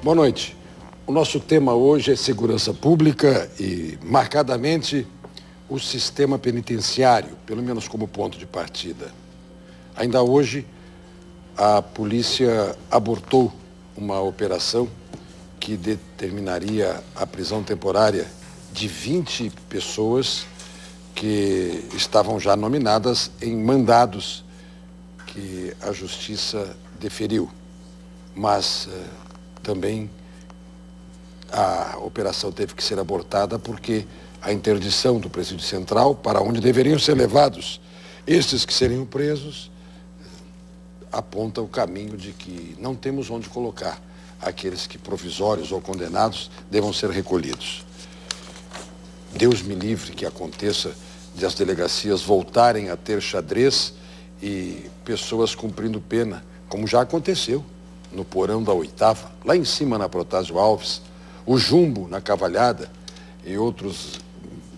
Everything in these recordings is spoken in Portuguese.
Boa noite. O nosso tema hoje é segurança pública e, marcadamente, o sistema penitenciário, pelo menos como ponto de partida. Ainda hoje, a polícia abortou uma operação que determinaria a prisão temporária de 20 pessoas que estavam já nominadas em mandados que a Justiça deferiu. Mas também a operação teve que ser abortada porque a interdição do presídio central, para onde deveriam ser levados estes que seriam presos, aponta o caminho de que não temos onde colocar aqueles que, provisórios ou condenados, devam ser recolhidos. Deus me livre que aconteça de as delegacias voltarem a ter xadrez e pessoas cumprindo pena, como já aconteceu no porão da 8ª, lá em cima na Protásio Alves, o Jumbo na Cavalhada e outros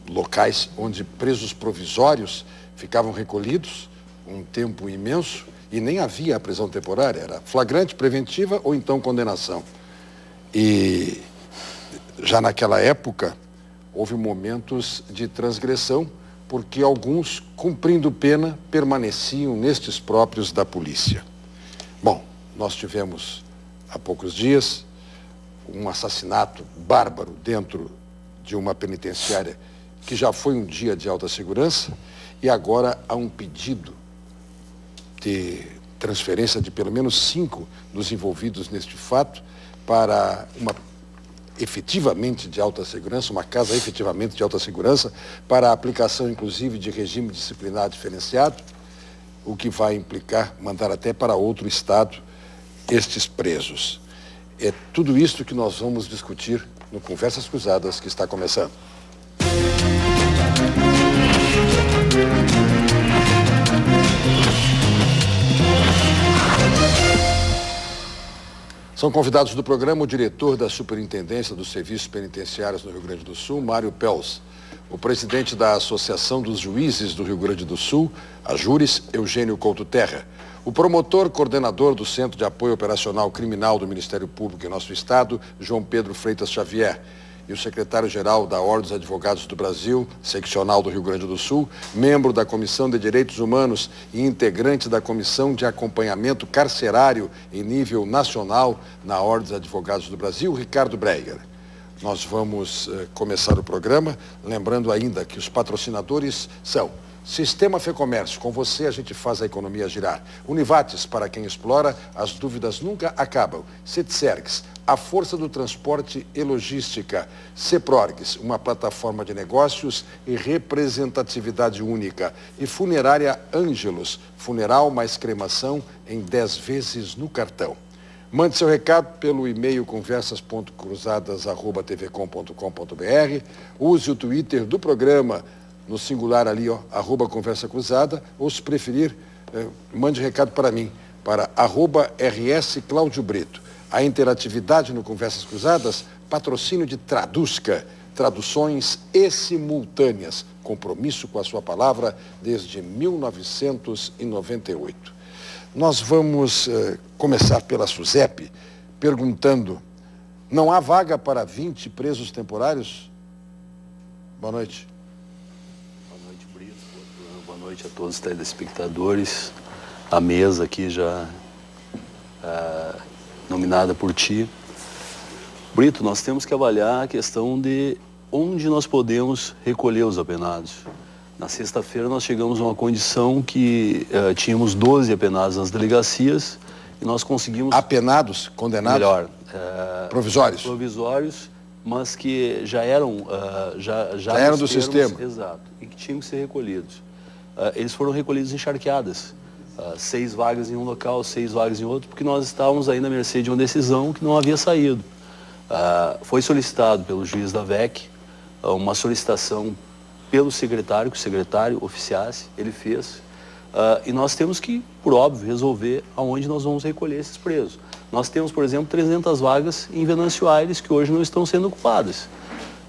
locais onde presos provisórios ficavam recolhidos um tempo imenso e nem havia a prisão temporária, era flagrante, preventiva ou então condenação. E já naquela época houve momentos de transgressão, porque alguns, cumprindo pena, permaneciam nestes próprios da polícia. Bom, nós tivemos há poucos dias um assassinato bárbaro dentro de uma penitenciária que já foi um dia de alta segurança e agora há um pedido de transferência de pelo menos 5 dos envolvidos neste fato para uma efetivamente de alta segurança, uma casa efetivamente de alta segurança, para a aplicação inclusive de regime disciplinar diferenciado, o que vai implicar mandar até para outro estado estes presos. É tudo isso que nós vamos discutir no Conversas Cruzadas, que está começando. São convidados do programa o diretor da Superintendência dos Serviços Penitenciários no Rio Grande do Sul, Mário Pels, o presidente da Associação dos Juízes do Rio Grande do Sul, a Júris, Eugênio Couto Terra, o promotor coordenador do Centro de Apoio Operacional Criminal do Ministério Público em nosso estado, João Pedro Freitas Xavier, e o secretário-geral da Ordem dos Advogados do Brasil, seccional do Rio Grande do Sul, membro da Comissão de Direitos Humanos e integrante da Comissão de Acompanhamento Carcerário em nível nacional na Ordem dos Advogados do Brasil, Ricardo Breyer. Nós vamos começar o programa, lembrando ainda que os patrocinadores são Sistema Fecomércio, com você a gente faz a economia girar. Univates, para quem explora, as dúvidas nunca acabam. Cetsergs, a força do transporte e logística. Ceprorgs, uma plataforma de negócios e representatividade única. E Funerária Ângelos, funeral mais cremação em 10 vezes no cartão. Mande seu recado pelo e-mail conversas.cruzadas@tvcom.com.br. Use o Twitter do programa, no singular ali, @Conversa Cruzada, ou se preferir, mande recado para mim, para @RS Cláudio Brito. A interatividade no Conversas Cruzadas, patrocínio de Traduzca, traduções e simultâneas, compromisso com a sua palavra desde 1998. Nós vamos começar pela SUSEP, perguntando, não há vaga para 20 presos temporários? Boa noite. Boa noite a todos os telespectadores, a mesa aqui já nominada por ti. Brito, nós temos que avaliar a questão de onde nós podemos recolher os apenados. Na sexta-feira nós chegamos a uma condição que tínhamos 12 apenados nas delegacias e nós conseguimos... Apenados? Condenados? Melhor. Provisórios? Provisórios, mas que já eram... já eram do sistema. Exato, e que tinham que ser recolhidos. Eles foram recolhidos em charqueadas. 6 vagas em um local, 6 vagas em outro, porque nós estávamos aí na mercê de uma decisão que não havia saído. Foi solicitado pelo juiz da VEC uma solicitação pelo secretário, que o secretário oficiasse, ele fez, e nós temos que, por óbvio, resolver aonde nós vamos recolher esses presos. Nós temos, por exemplo, 300 vagas em Venâncio Aires que hoje não estão sendo ocupadas,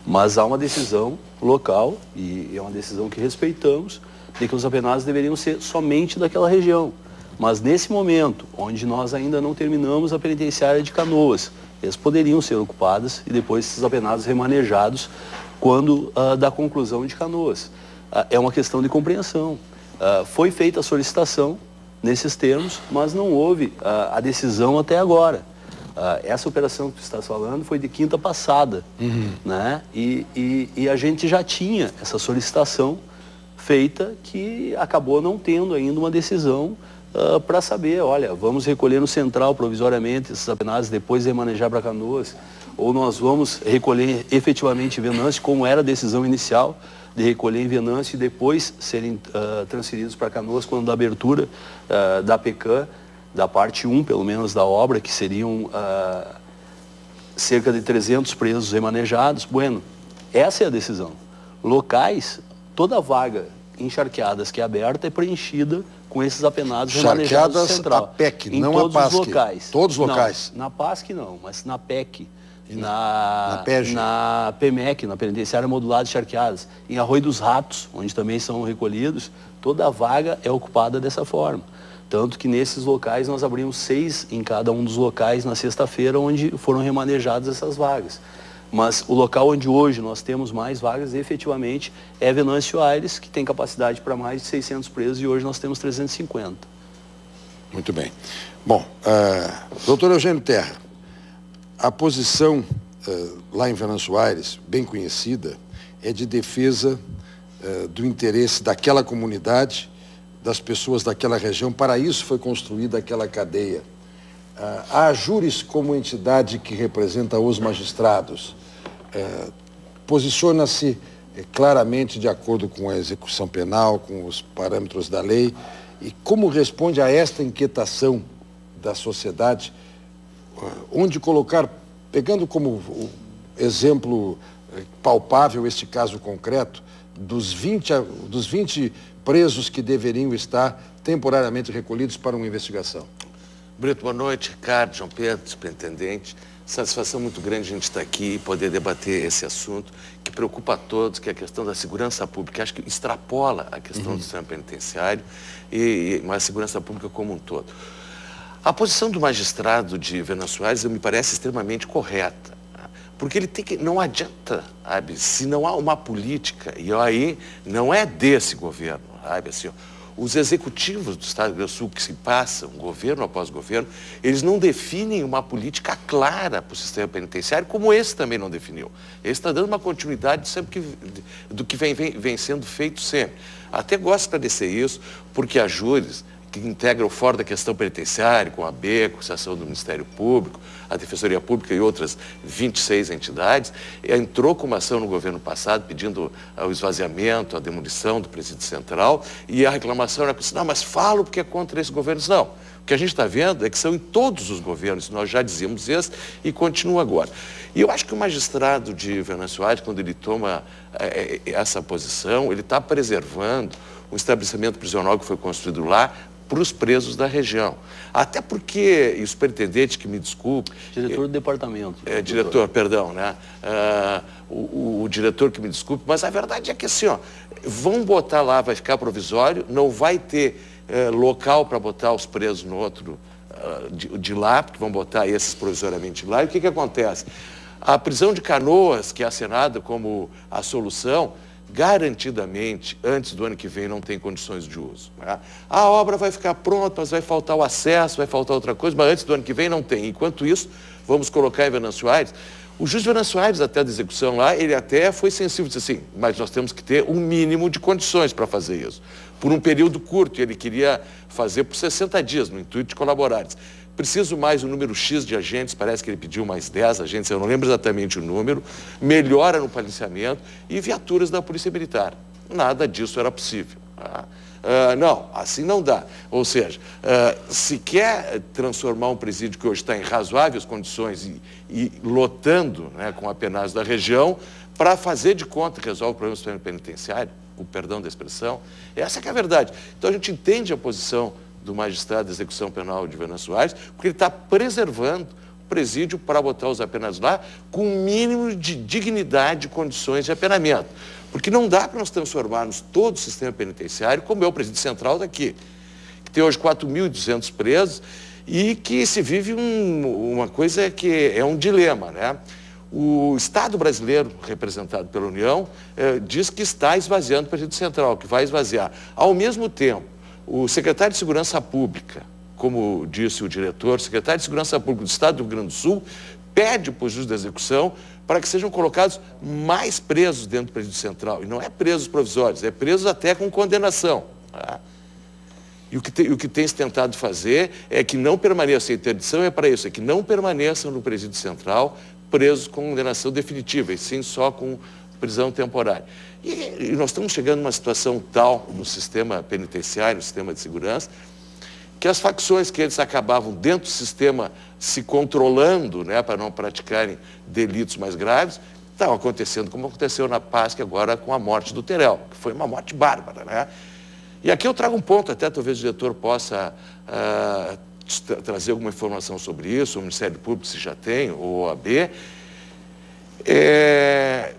mas há uma decisão local, e é uma decisão que respeitamos, de que os apenados deveriam ser somente daquela região. Mas nesse momento, onde nós ainda não terminamos a penitenciária de Canoas, eles poderiam ser ocupadas e depois esses apenados remanejados quando da conclusão de Canoas. É uma questão de compreensão. Foi feita a solicitação nesses termos, mas não houve a decisão até agora. Essa operação que tu estás falando foi de quinta passada, né? E a gente já tinha essa solicitação feita que acabou não tendo ainda uma decisão para saber, olha, vamos recolher no Central provisoriamente esses apenados, depois remanejar para Canoas, ou nós vamos recolher efetivamente em Venâncio, como era a decisão inicial, de recolher em Venâncio e depois serem transferidos para Canoas quando da abertura da PECAM, da parte 1, pelo menos, da obra, que seriam cerca de 300 presos remanejados. Bueno, essa é a decisão. Locais, toda vaga encharqueadas que é aberta é preenchida com esses apenados remanejados no Central. A PEC, em não todos a PASC. Os locais. Todos os locais? Não, na PASC não, mas na PEC. Na PEG? Na PEMEC, na Penitenciária Modulada de Charqueadas. Em Arroio dos Ratos, onde também são recolhidos, toda a vaga é ocupada dessa forma. Tanto que nesses locais nós abrimos 6 em cada um dos locais na sexta-feira, onde foram remanejadas essas vagas. Mas o local onde hoje nós temos mais vagas, efetivamente, é Venâncio Aires, que tem capacidade para mais de 600 presos, e hoje nós temos 350. Muito bem. Bom, doutor Eugênio Terra, a posição lá em Venâncio Aires, bem conhecida, é de defesa do interesse daquela comunidade, das pessoas daquela região. Para isso foi construída aquela cadeia. A Ajures, como entidade que representa os magistrados, posiciona-se claramente de acordo com a execução penal, com os parâmetros da lei, e como responde a esta inquietação da sociedade, onde colocar, pegando como exemplo palpável este caso concreto, dos 20 presos que deveriam estar temporariamente recolhidos para uma investigação. Brito, boa noite. Ricardo, João Pedro, superintendente. Satisfação muito grande a gente estar aqui e poder debater esse assunto que preocupa a todos, que é a questão da segurança pública. Acho que extrapola a questão do sistema penitenciário e a segurança pública como um todo. A posição do magistrado de Venâncio Aires me parece extremamente correta, porque ele tem que, não adianta, sabe, se não há uma política, e aí não é desse governo, sabe, assim, os executivos do Estado do Rio Grande do Sul que se passam, governo após governo, eles não definem uma política clara para o sistema penitenciário, como esse também não definiu. Ele está dando uma continuidade sempre do que vem sendo feito sempre. Até gosto de esclarecer isso, porque a Ajures, que integra o Fórum da Questão Penitenciária, com a AB, com a Associação do Ministério Público, a Defensoria Pública e outras 26 entidades, entrou com uma ação no governo passado pedindo o esvaziamento, a demolição do Presídio Central, e a reclamação era assim, não, mas falo porque é contra esse governo. Não, o que a gente está vendo é que são em todos os governos, nós já dizíamos isso e continua agora. E eu acho que o magistrado de Venâncio Aires, quando ele toma essa posição, ele está preservando o estabelecimento prisional que foi construído lá para os presos da região. Até porque, e o superintendente, que me desculpe... Diretor do departamento. Diretor, perdão, né? O diretor que me desculpe, mas a verdade é que assim, ó, vão botar lá, vai ficar provisório, não vai ter local para botar os presos no outro de lá, porque vão botar esses provisoriamente lá. E o que acontece? A prisão de Canoas, que é acenada como a solução, garantidamente, antes do ano que vem, não tem condições de uso. Né? A obra vai ficar pronta, mas vai faltar o acesso, vai faltar outra coisa, mas antes do ano que vem não tem. Enquanto isso, vamos colocar em Venâncio Aires. O juiz Venâncio Aires, até da execução lá, ele até foi sensível, disse assim, mas nós temos que ter um mínimo de condições para fazer isso. Por um período curto, ele queria fazer por 60 dias, no intuito de colaborares. Preciso mais um número X de agentes, parece que ele pediu mais 10 agentes, eu não lembro exatamente o número, melhora no policiamento e viaturas da Polícia Militar. Nada disso era possível. Não, assim não dá. Ou seja, se quer transformar um presídio que hoje está em razoáveis condições e lotando, né, com a penagem da região, para fazer de conta que resolve o problema do sistema penitenciário, o perdão da expressão, essa que é a verdade. Então a gente entende a posição do magistrado de execução penal de Venâncio Aires, porque ele está preservando o presídio para botar os apenados lá com um mínimo de dignidade e condições de apenamento. Porque não dá para nós transformarmos todo o sistema penitenciário como é o presídio central daqui, que tem hoje 4.200 presos e que se vive uma coisa que é um dilema, né? O Estado brasileiro, representado pela União, diz que está esvaziando o Presídio Central, que vai esvaziar. Ao mesmo tempo, o secretário de Segurança Pública, como disse o diretor, o secretário de Segurança Pública do Estado do Rio Grande do Sul, pede para o juiz da execução para que sejam colocados mais presos dentro do Presídio Central. E não é presos provisórios, é presos até com condenação. Tá? E o que tem se tentado fazer é que não permaneçam, a interdição é para isso, é que não permaneçam no Presídio Central presos com condenação definitiva, e sim só com prisão temporária. E nós estamos chegando numa situação tal no sistema penitenciário, no sistema de segurança, que as facções que eles acabavam dentro do sistema se controlando, né, para não praticarem delitos mais graves, estão acontecendo como aconteceu na PASC agora com a morte do Terel, que foi uma morte bárbara, né? E aqui eu trago um ponto, até talvez o diretor possa trazer alguma informação sobre isso, o Ministério Público se já tem, ou o OAB.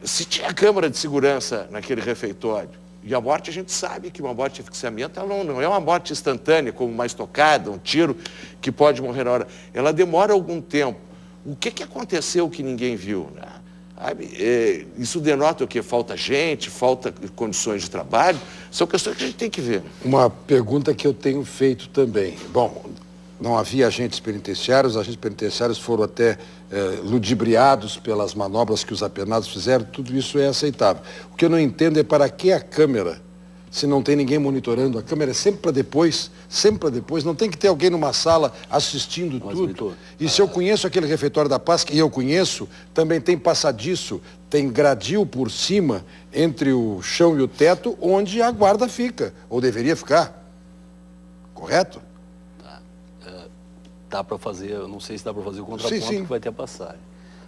Se tinha câmara de segurança naquele refeitório, e a morte, a gente sabe que uma morte de asfixiamento ela não é uma morte instantânea, como uma estocada, um tiro, que pode morrer na hora. Ela demora algum tempo. O que aconteceu que ninguém viu, né? Isso denota o quê? Falta gente, falta condições de trabalho? São questões que a gente tem que ver. Uma pergunta que eu tenho feito também. Bom, não havia agentes penitenciários, os agentes penitenciários foram até ludibriados pelas manobras que os apenados fizeram, tudo isso é aceitável. O que eu não entendo é para que a câmera, se não tem ninguém monitorando, a câmera é sempre para depois, não tem que ter alguém numa sala assistindo tudo. E se eu conheço aquele refeitório da PASC, e eu conheço, também tem passadiço, tem gradil por cima, entre o chão e o teto, onde a guarda fica, ou deveria ficar. Correto? Dá para fazer, eu não sei se dá para fazer o contraponto sim. que vai ter a passagem.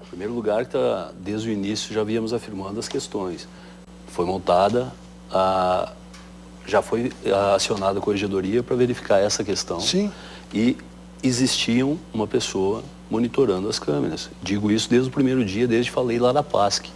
Em primeiro lugar, desde o início já víamos afirmando as questões. Foi montada, já foi acionada a corregedoria para verificar essa questão. Sim. E existia uma pessoa monitorando as câmeras. Digo isso desde o primeiro dia, desde que falei lá da PASC.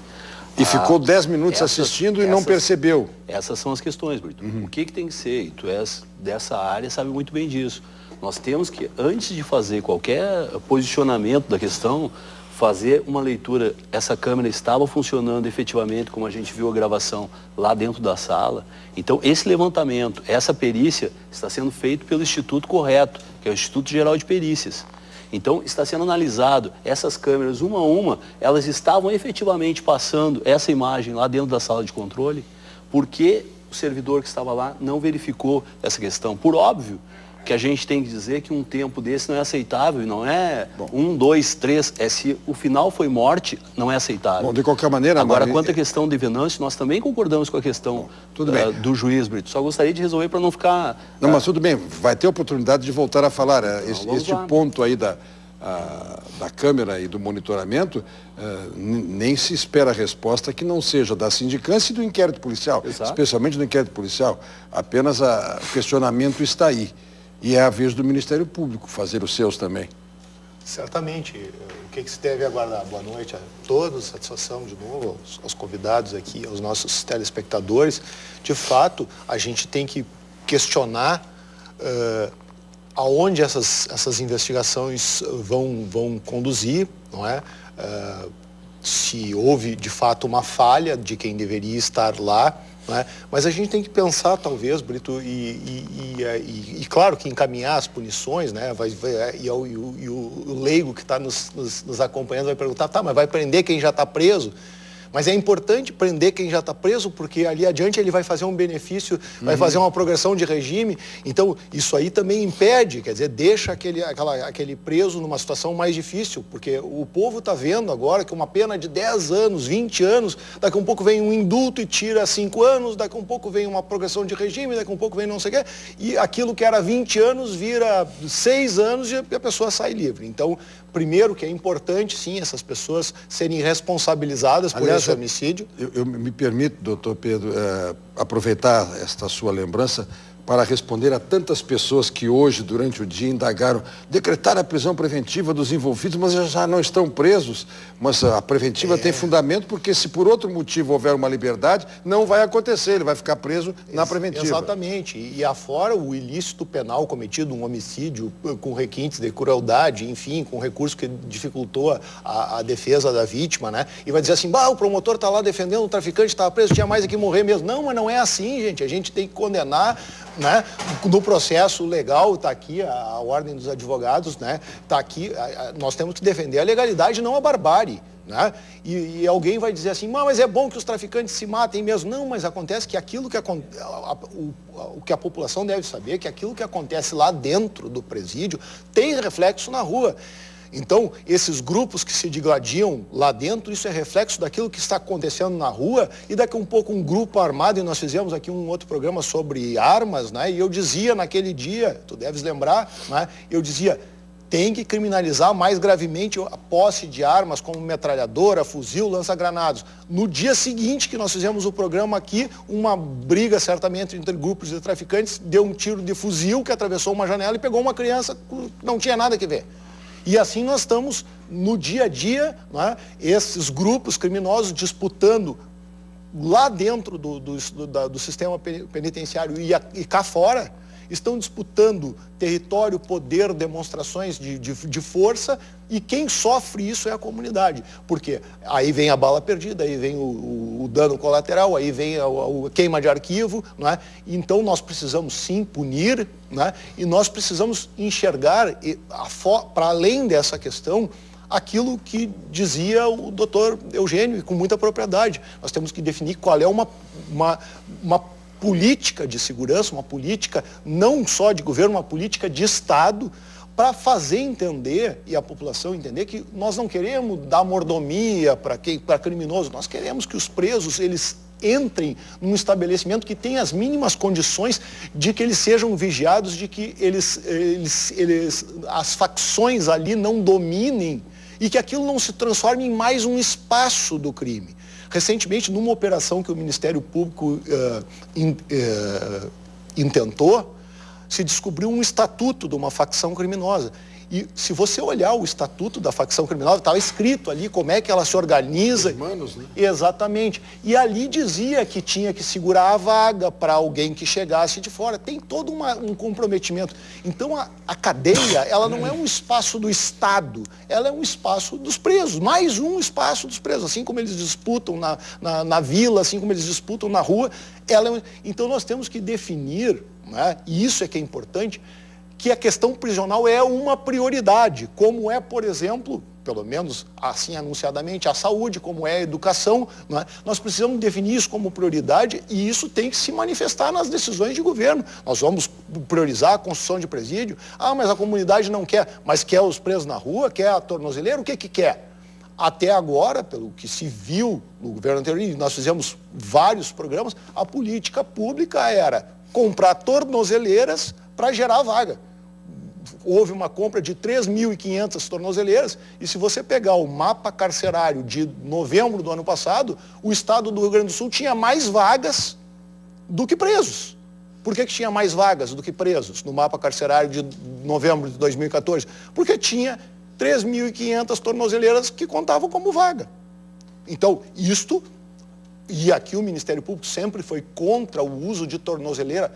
E ficou 10 minutos assistindo e não percebeu. Essas são as questões, Brito. O que tem que ser? E tu és dessa área, sabe muito bem disso. Nós temos que, antes de fazer qualquer posicionamento da questão, fazer uma leitura. Essa câmera estava funcionando efetivamente, como a gente viu a gravação lá dentro da sala. Então, esse levantamento, essa perícia, está sendo feito pelo instituto correto, que é o Instituto Geral de Perícias. Então, está sendo analisado, essas câmeras, uma a uma, elas estavam efetivamente passando essa imagem lá dentro da sala de controle, porque o servidor que estava lá não verificou essa questão. Por óbvio que a gente tem que dizer que um tempo desse não é aceitável, e não é 1, 2, 3, se o final foi morte, não é aceitável. Bom, de qualquer maneira... Agora, quanto à questão de venâncio, nós também concordamos com a questão do juiz, Brito. Só gostaria de resolver para não ficar... Não, mas tudo bem, vai ter oportunidade de voltar a falar. Este ponto aí da câmera e do monitoramento, nem se espera a resposta que não seja da sindicância e do inquérito policial, especialmente do inquérito policial. Apenas o questionamento está aí. E é a vez do Ministério Público fazer os seus também. Certamente. O que se deve aguardar? Boa noite a todos, satisfação de novo aos convidados aqui, aos nossos telespectadores. De fato, a gente tem que questionar aonde essas investigações vão conduzir, não é? Se houve, de fato, uma falha de quem deveria estar lá. Né? Mas a gente tem que pensar, talvez, Brito, e claro que encaminhar as punições, né? E o leigo que está nos acompanhando vai perguntar, tá, mas vai prender quem já está preso? Mas é importante prender quem já está preso, porque ali adiante ele vai fazer um benefício, vai fazer uma progressão de regime. Então, isso aí também impede, quer dizer, deixa aquele preso numa situação mais difícil, porque o povo está vendo agora que uma pena de 10 anos, 20 anos, daqui a um pouco vem um indulto e tira 5 anos, daqui a um pouco vem uma progressão de regime, daqui a um pouco vem não sei o quê, e aquilo que era 20 anos vira 6 anos e a pessoa sai livre. Então, primeiro que é importante, sim, essas pessoas serem responsabilizadas por esse homicídio. Eu me permito, doutor Pedro, aproveitar esta sua lembrança para responder a tantas pessoas que hoje, durante o dia, indagaram, decretar a prisão preventiva dos envolvidos, mas já não estão presos. Mas a preventiva tem fundamento, porque se por outro motivo houver uma liberdade, não vai acontecer, ele vai ficar preso na preventiva. Exatamente. E afora o ilícito penal cometido, um homicídio com requintes de crueldade, enfim, com recurso que dificultou a defesa da vítima, né? E vai dizer assim, o promotor está lá defendendo o traficante, estava preso, tinha mais é que morrer mesmo. Não, mas não é assim, gente. A gente tem que condenar, né? No processo legal, está aqui a Ordem dos Advogados, né? Está aqui, nós temos que defender a legalidade, não a barbárie. Né? E alguém vai dizer assim, mas é bom que os traficantes se matem mesmo. Não, mas acontece que aquilo que o que a população deve saber é que aquilo que acontece lá dentro do presídio tem reflexo na rua. Então, esses grupos que se digladiam lá dentro, isso é reflexo daquilo que está acontecendo na rua, e daqui a um pouco um grupo armado, e nós fizemos aqui um outro programa sobre armas, né? E eu dizia naquele dia, tu deves lembrar, né? Eu dizia, tem que criminalizar mais gravemente a posse de armas como metralhadora, fuzil, lança-granados. No dia seguinte que nós fizemos o programa aqui, uma briga certamente entre grupos de traficantes, deu um tiro de fuzil que atravessou uma janela e pegou uma criança que não tinha nada que ver. E assim nós estamos no dia a dia, né, esses grupos criminosos disputando lá dentro do sistema penitenciário e cá fora, estão disputando território, poder, demonstrações de força, e quem sofre isso é a comunidade. Porque aí vem a bala perdida, aí vem o dano colateral, aí vem a queima de arquivo, não é? Então nós precisamos sim punir, né? E nós precisamos enxergar, para além dessa questão, aquilo que dizia o doutor Eugênio, e com muita propriedade. Nós temos que definir qual é uma política de segurança, uma política não só de governo, uma política de Estado, para fazer entender, e a população entender, que nós não queremos dar mordomia para criminosos, nós queremos que os presos, eles entrem num estabelecimento que tenha as mínimas condições de que eles sejam vigiados, de que as facções ali não dominem, e que aquilo não se transforme em mais um espaço do crime. Recentemente, numa operação que o Ministério Público intentou, se descobriu um estatuto de uma facção criminosa. E se você olhar o estatuto da facção criminosa, estava escrito ali como é que ela se organiza. Humanos, né? Exatamente. E ali dizia que tinha que segurar a vaga para alguém que chegasse de fora. Tem todo um comprometimento. Então a cadeia, ela não é um espaço do Estado, ela é um espaço dos presos, mais um espaço dos presos. Assim como eles disputam na vila, assim como eles disputam na rua. Então nós temos que definir, né, e isso é que é importante, que a questão prisional é uma prioridade, como é, por exemplo, pelo menos assim anunciadamente, a saúde, como é a educação, não é? Nós precisamos definir isso como prioridade, e isso tem que se manifestar nas decisões de governo. Nós vamos priorizar a construção de presídio, mas a comunidade não quer, mas quer os presos na rua, quer a tornozeleira, o que quer? Até agora, pelo que se viu no governo anterior, e nós fizemos vários programas, a política pública era comprar tornozeleiras para gerar vaga. Houve uma compra de 3.500 tornozeleiras, e se você pegar o mapa carcerário de novembro do ano passado, o estado do Rio Grande do Sul tinha mais vagas do que presos. Por que tinha mais vagas do que presos no mapa carcerário de novembro de 2014? Porque tinha 3.500 tornozeleiras que contavam como vaga. Então, isto... E aqui o Ministério Público sempre foi contra o uso de tornozeleira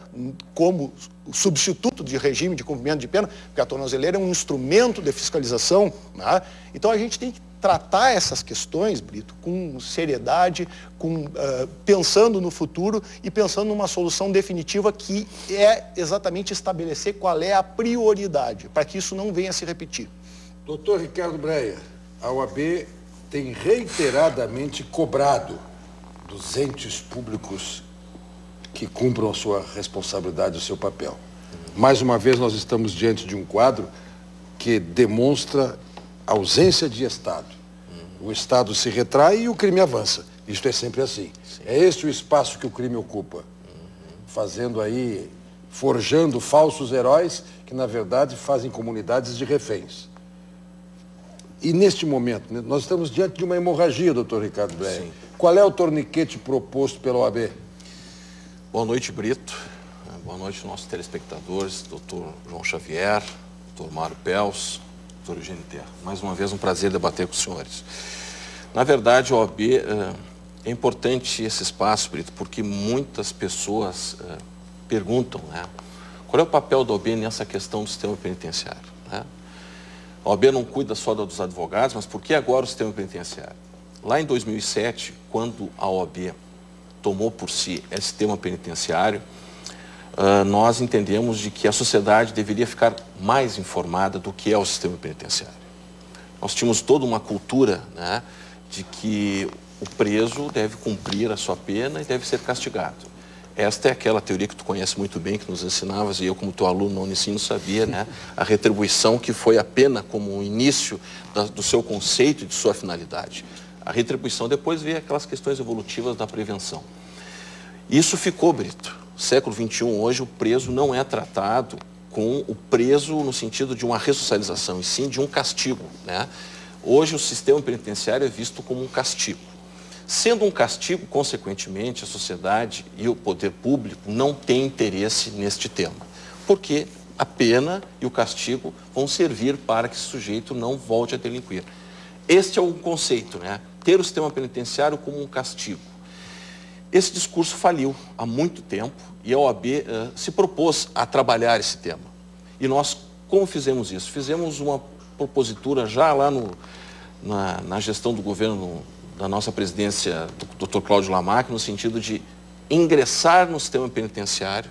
como substituto de regime de cumprimento de pena, porque a tornozeleira é um instrumento de fiscalização, né? Então a gente tem que tratar essas questões, Brito, com seriedade, pensando no futuro e pensando numa solução definitiva, que é exatamente estabelecer qual é a prioridade, para que isso não venha a se repetir. Doutor Ricardo Breyer, a OAB tem reiteradamente cobrado dos entes públicos que cumpram a sua responsabilidade, o seu papel. Mais uma vez, nós estamos diante de um quadro que demonstra ausência de Estado. O Estado se retrai e o crime avança. Isto é sempre assim. Sim. É este o espaço que o crime ocupa. Fazendo aí, forjando falsos heróis que, na verdade, fazem comunidades de reféns. E neste momento, né, nós estamos diante de uma hemorragia, doutor Ricardo Breyer. Qual é o torniquete proposto pela OAB? Boa noite, Brito. Boa noite, nossos telespectadores, doutor João Xavier, doutor Mário Pels, doutor Eugênio Terra. Mais uma vez, um prazer debater com os senhores. Na verdade, a OAB, é importante esse espaço, Brito, porque muitas pessoas perguntam, né, qual é o papel da OAB nessa questão do sistema penitenciário, né? A OAB não cuida só dos advogados, mas por que agora o sistema penitenciário? Lá em 2007, quando a OAB tomou por si esse sistema penitenciário, nós entendemos de que a sociedade deveria ficar mais informada do que é o sistema penitenciário. Nós tínhamos toda uma cultura, né, de que o preso deve cumprir a sua pena e deve ser castigado. Esta é aquela teoria que tu conhece muito bem, que nos ensinavas, e eu, como teu aluno no ensino, sabia, né, a retribuição, que foi a pena como o início do seu conceito e de sua finalidade. A retribuição depois veio aquelas questões evolutivas da prevenção. Isso ficou, Brito. Século XXI, hoje, o preso não é tratado com o preso no sentido de uma ressocialização, e sim de um castigo, né? Hoje, o sistema penitenciário é visto como um castigo. Sendo um castigo, consequentemente, a sociedade e o poder público não têm interesse neste tema, porque a pena e o castigo vão servir para que esse sujeito não volte a delinquir. Este é o conceito, né? Ter o sistema penitenciário como um castigo. Esse discurso faliu há muito tempo e a OAB se propôs a trabalhar esse tema. E nós, como fizemos isso? Fizemos uma propositura já lá na gestão do governo da nossa presidência, do Dr. Cláudio Lamarck, no sentido de ingressar no sistema penitenciário,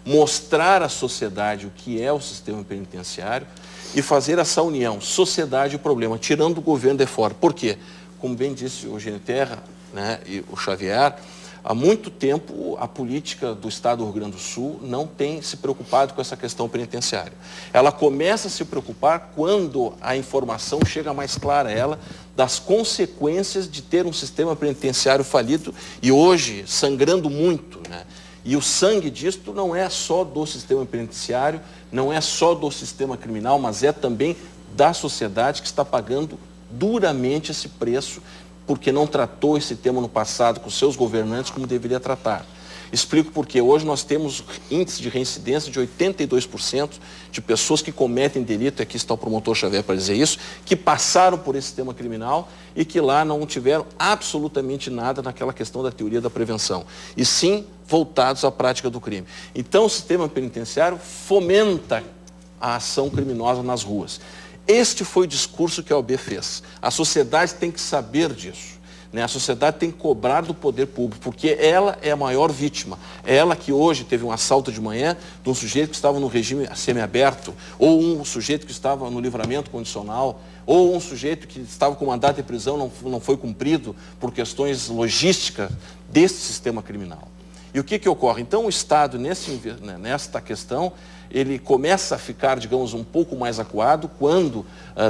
mostrar à sociedade o que é o sistema penitenciário e fazer essa união, sociedade e problema, tirando o governo de fora. Por quê? Como bem disse o Eugênio Terra, né, e o Xavier, há muito tempo a política do Estado do Rio Grande do Sul não tem se preocupado com essa questão penitenciária. Ela começa a se preocupar quando a informação chega mais clara a ela das consequências de ter um sistema penitenciário falido e hoje sangrando muito, né? E o sangue disto não é só do sistema penitenciário, não é só do sistema criminal, mas é também da sociedade que está pagando duramente esse preço, porque não tratou esse tema no passado com seus governantes como deveria tratar. Explico por quê. Hoje nós temos índice de reincidência de 82% de pessoas que cometem delito, aqui está o promotor Xavier para dizer isso, que passaram por esse sistema criminal e que lá não tiveram absolutamente nada naquela questão da teoria da prevenção, e sim voltados à prática do crime. Então o sistema penitenciário fomenta a ação criminosa nas ruas. Este foi o discurso que a OAB fez. A sociedade tem que saber disso, né? A sociedade tem que cobrar do poder público, porque ela é a maior vítima. É ela que hoje teve um assalto de manhã de um sujeito que estava no regime semiaberto, ou um sujeito que estava no livramento condicional, ou um sujeito que estava com mandato de prisão, não foi cumprido por questões logísticas desse sistema criminal. E o que ocorre? Então o Estado, nesta questão, ele começa a ficar, digamos, um pouco mais acuado quando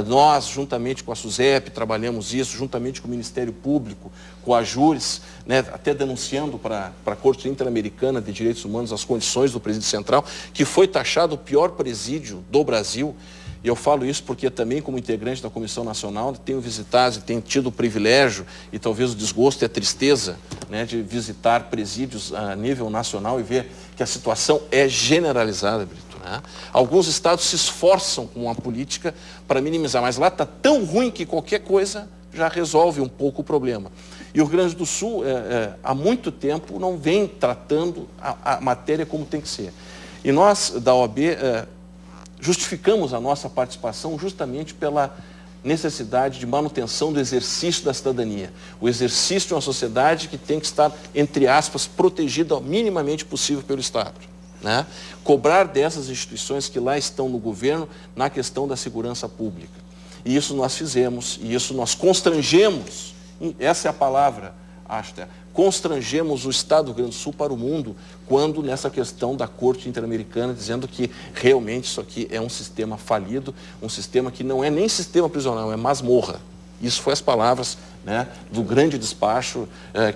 nós, juntamente com a SUSEP, trabalhamos isso, juntamente com o Ministério Público, com a Júris, né, até denunciando para a Corte Interamericana de Direitos Humanos as condições do Presídio Central, que foi taxado o pior presídio do Brasil. E eu falo isso porque também, como integrante da Comissão Nacional, tenho visitado e tenho tido o privilégio e talvez o desgosto e a tristeza, né, de visitar presídios a nível nacional e ver que a situação é generalizada, Brito, né? Alguns estados se esforçam com uma política para minimizar, mas lá está tão ruim que qualquer coisa já resolve um pouco o problema. E o Rio Grande do Sul, há muito tempo, não vem tratando a matéria como tem que ser. E nós, da OAB, justificamos a nossa participação justamente pela necessidade de manutenção do exercício da cidadania. O exercício de uma sociedade que tem que estar, entre aspas, protegida o minimamente possível pelo Estado, né? Cobrar dessas instituições que lá estão no governo na questão da segurança pública. E isso nós fizemos, e isso nós constrangemos, essa é a palavra, Asta, constrangemos o Estado do Rio Grande do Sul para o mundo quando nessa questão da Corte Interamericana dizendo que realmente isso aqui é um sistema falido, um sistema que não é nem sistema prisional, é masmorra. Isso foi as palavras, né, do grande despacho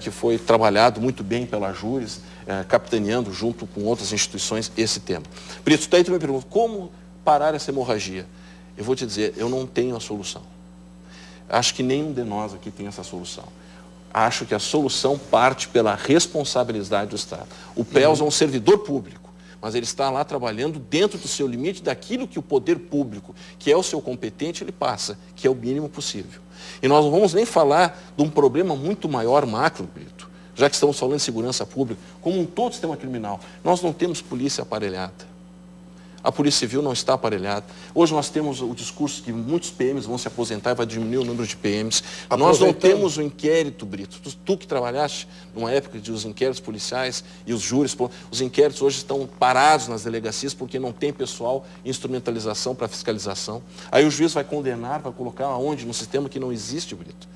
que foi trabalhado muito bem pela Júris, capitaneando junto com outras instituições esse tema. Brito, daí tu me pergunta, como parar essa hemorragia? Eu vou te dizer, eu não tenho a solução. Acho que nenhum de nós aqui tem essa solução. Acho que a solução parte pela responsabilidade do Estado. O PELS é um servidor público, mas ele está lá trabalhando dentro do seu limite, daquilo que o poder público, que é o seu competente, ele passa, que é o mínimo possível. E nós não vamos nem falar de um problema muito maior, macro, Brito, já que estamos falando de segurança pública, como um todo sistema criminal. Nós não temos polícia aparelhada. A Polícia Civil não está aparelhada. Hoje nós temos o discurso que muitos PMs vão se aposentar e vai diminuir o número de PMs. Nós não temos o inquérito, Brito. Tu que trabalhaste numa época de os inquéritos policiais e os júris, os inquéritos hoje estão parados nas delegacias porque não tem pessoal, instrumentalização para fiscalização. Aí o juiz vai condenar, vai colocar aonde? No sistema que não existe, Brito.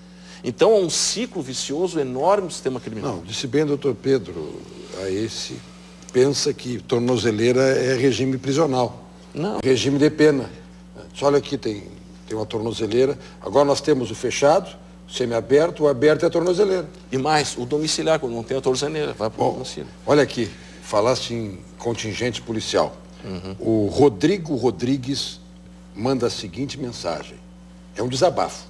Então é um ciclo vicioso enorme do sistema criminal. Não, disse bem, doutor Pedro, a esse... pensa que tornozeleira é regime prisional. Não. Regime de pena. Olha aqui, tem uma tornozeleira. Agora nós temos o fechado, o semiaberto, o aberto é a tornozeleira. E mais, o domiciliar, quando não tem a tornozeleira, vai para o domicílio. Olha aqui, falaste em contingente policial. O Rodrigo Rodrigues manda a seguinte mensagem. É um desabafo.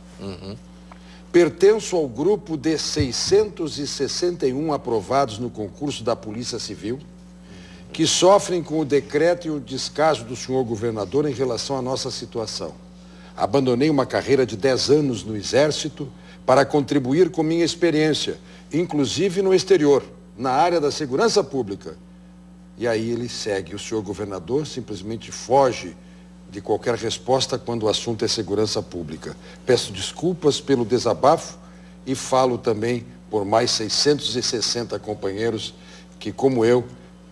Pertenço ao grupo de 661 aprovados no concurso da Polícia Civil, que sofrem com o decreto e o descaso do senhor governador em relação à nossa situação. Abandonei uma carreira de 10 anos no Exército para contribuir com minha experiência, inclusive no exterior, na área da segurança pública. E aí ele segue. O senhor governador simplesmente foge de qualquer resposta quando o assunto é segurança pública. Peço desculpas pelo desabafo e falo também por mais 660 companheiros que, como eu,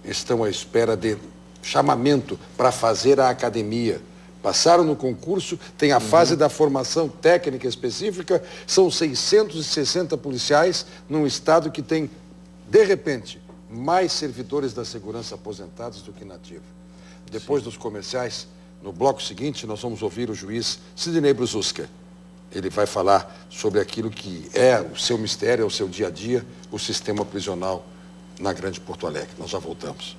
estão à espera de chamamento para fazer a academia. Passaram no concurso, tem a fase da formação técnica específica, são 660 policiais num estado que tem, de repente, mais servidores da segurança aposentados do que nativos. Depois dos comerciais, no bloco seguinte, nós vamos ouvir o juiz Sidnei Brzuska. Ele vai falar sobre aquilo que é o seu mistério, é o seu dia a dia, o sistema prisional na Grande Porto Alegre. Nós já voltamos.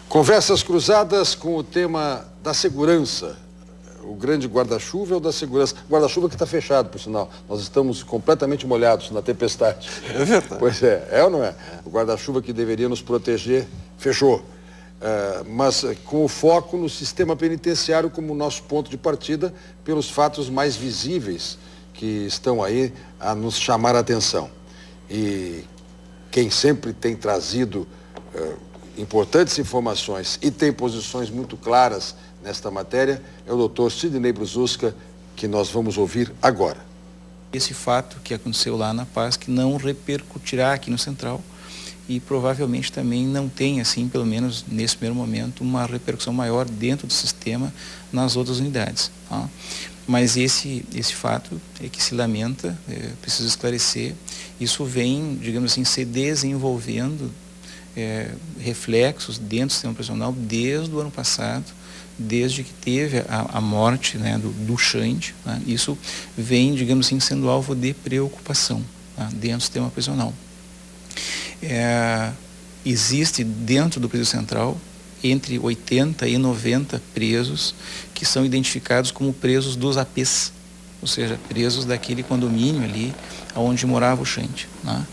Conversas cruzadas com o tema da segurança. O grande guarda-chuva é o da segurança. Guarda-chuva que está fechado, por sinal. Nós estamos completamente molhados na tempestade. É verdade. Pois é, é ou não é? O guarda-chuva que deveria nos proteger, fechou. Mas com o foco no sistema penitenciário como nosso ponto de partida, pelos fatos mais visíveis que estão aí a nos chamar a atenção. E quem sempre tem trazido importantes informações e tem posições muito claras nesta matéria é o doutor Sidnei Brzuska, que nós vamos ouvir agora. Esse fato que aconteceu lá na Paz, que não repercutirá aqui no Central e provavelmente também não tem, assim, pelo menos nesse primeiro momento, uma repercussão maior dentro do sistema nas outras unidades. Tá? Mas esse fato é que se lamenta, preciso esclarecer, isso vem, digamos assim, se desenvolvendo reflexos dentro do sistema prisional desde o ano passado, desde que teve a morte, né, do Xande, né? Isso vem, digamos assim, sendo alvo de preocupação, tá, dentro do sistema prisional. Existe dentro do presídio central entre 80 e 90 presos que são identificados como presos dos APs, ou seja, presos daquele condomínio ali onde morava o Xande, né?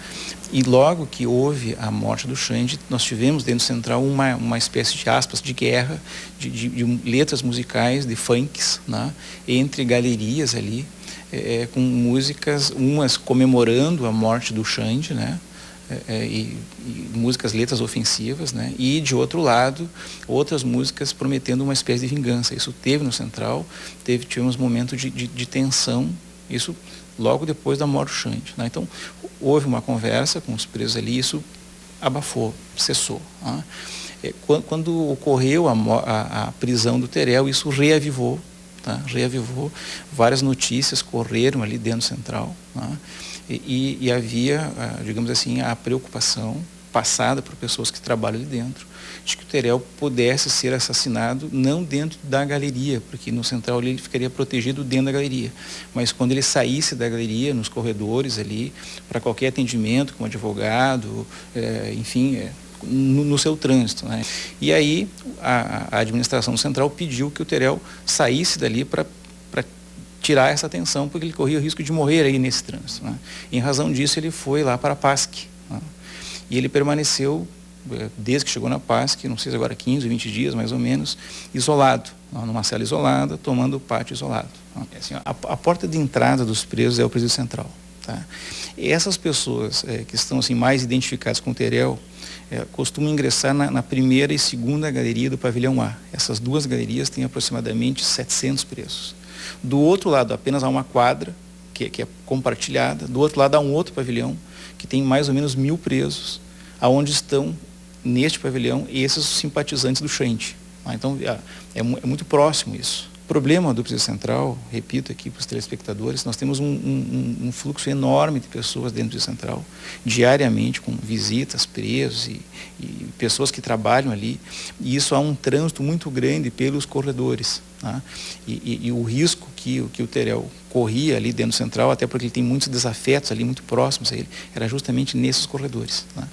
E logo que houve a morte do Xande, nós tivemos dentro do Central uma espécie de aspas de guerra, de letras musicais, de funks, né, entre galerias ali, com músicas, umas comemorando a morte do Xande, né, e músicas, letras ofensivas, né, e de outro lado, outras músicas prometendo uma espécie de vingança. Isso teve no Central, tivemos momentos de tensão, isso logo depois da morte do Xande, né? Então, houve uma conversa com os presos ali, isso abafou, cessou, né? Quando ocorreu a prisão do Terel, isso reavivou, tá? Reavivou, várias notícias correram ali dentro do Central, né? E havia, digamos assim, a preocupação passada por pessoas que trabalham ali dentro, de que o Terel pudesse ser assassinado não dentro da galeria, porque no Central ele ficaria protegido dentro da galeria, mas quando ele saísse da galeria, nos corredores ali, para qualquer atendimento com advogado, enfim, no seu trânsito, né? E aí a administração central pediu que o Terel saísse dali para tirar essa atenção, porque ele corria o risco de morrer aí nesse trânsito, né? Em razão disso, ele foi lá para a PASC, né? E ele permaneceu, desde que chegou na PASC, não sei se agora 15, 20 dias mais ou menos, isolado, numa cela isolada, tomando o pátio isolado. Assim, a porta de entrada dos presos é o presídio central, tá? E essas pessoas que estão assim, mais identificadas com o Terel, costumam ingressar na primeira e segunda galeria do pavilhão A. Essas duas galerias têm aproximadamente 700 presos. Do outro lado, apenas há uma quadra, que é compartilhada. Do outro lado, há um outro pavilhão, que tem mais ou menos 1000 presos, aonde estão, neste pavilhão, esses simpatizantes do Xande. Então, é muito próximo isso. O problema do presídio central, repito aqui para os telespectadores, nós temos um fluxo enorme de pessoas dentro do presídio central, diariamente, com visitas, presos e pessoas que trabalham ali, e isso há um trânsito muito grande pelos corredores, tá? E o risco que o Terel corria ali dentro do central, até porque ele tem muitos desafetos ali muito próximos a ele, era justamente nesses corredores, tá?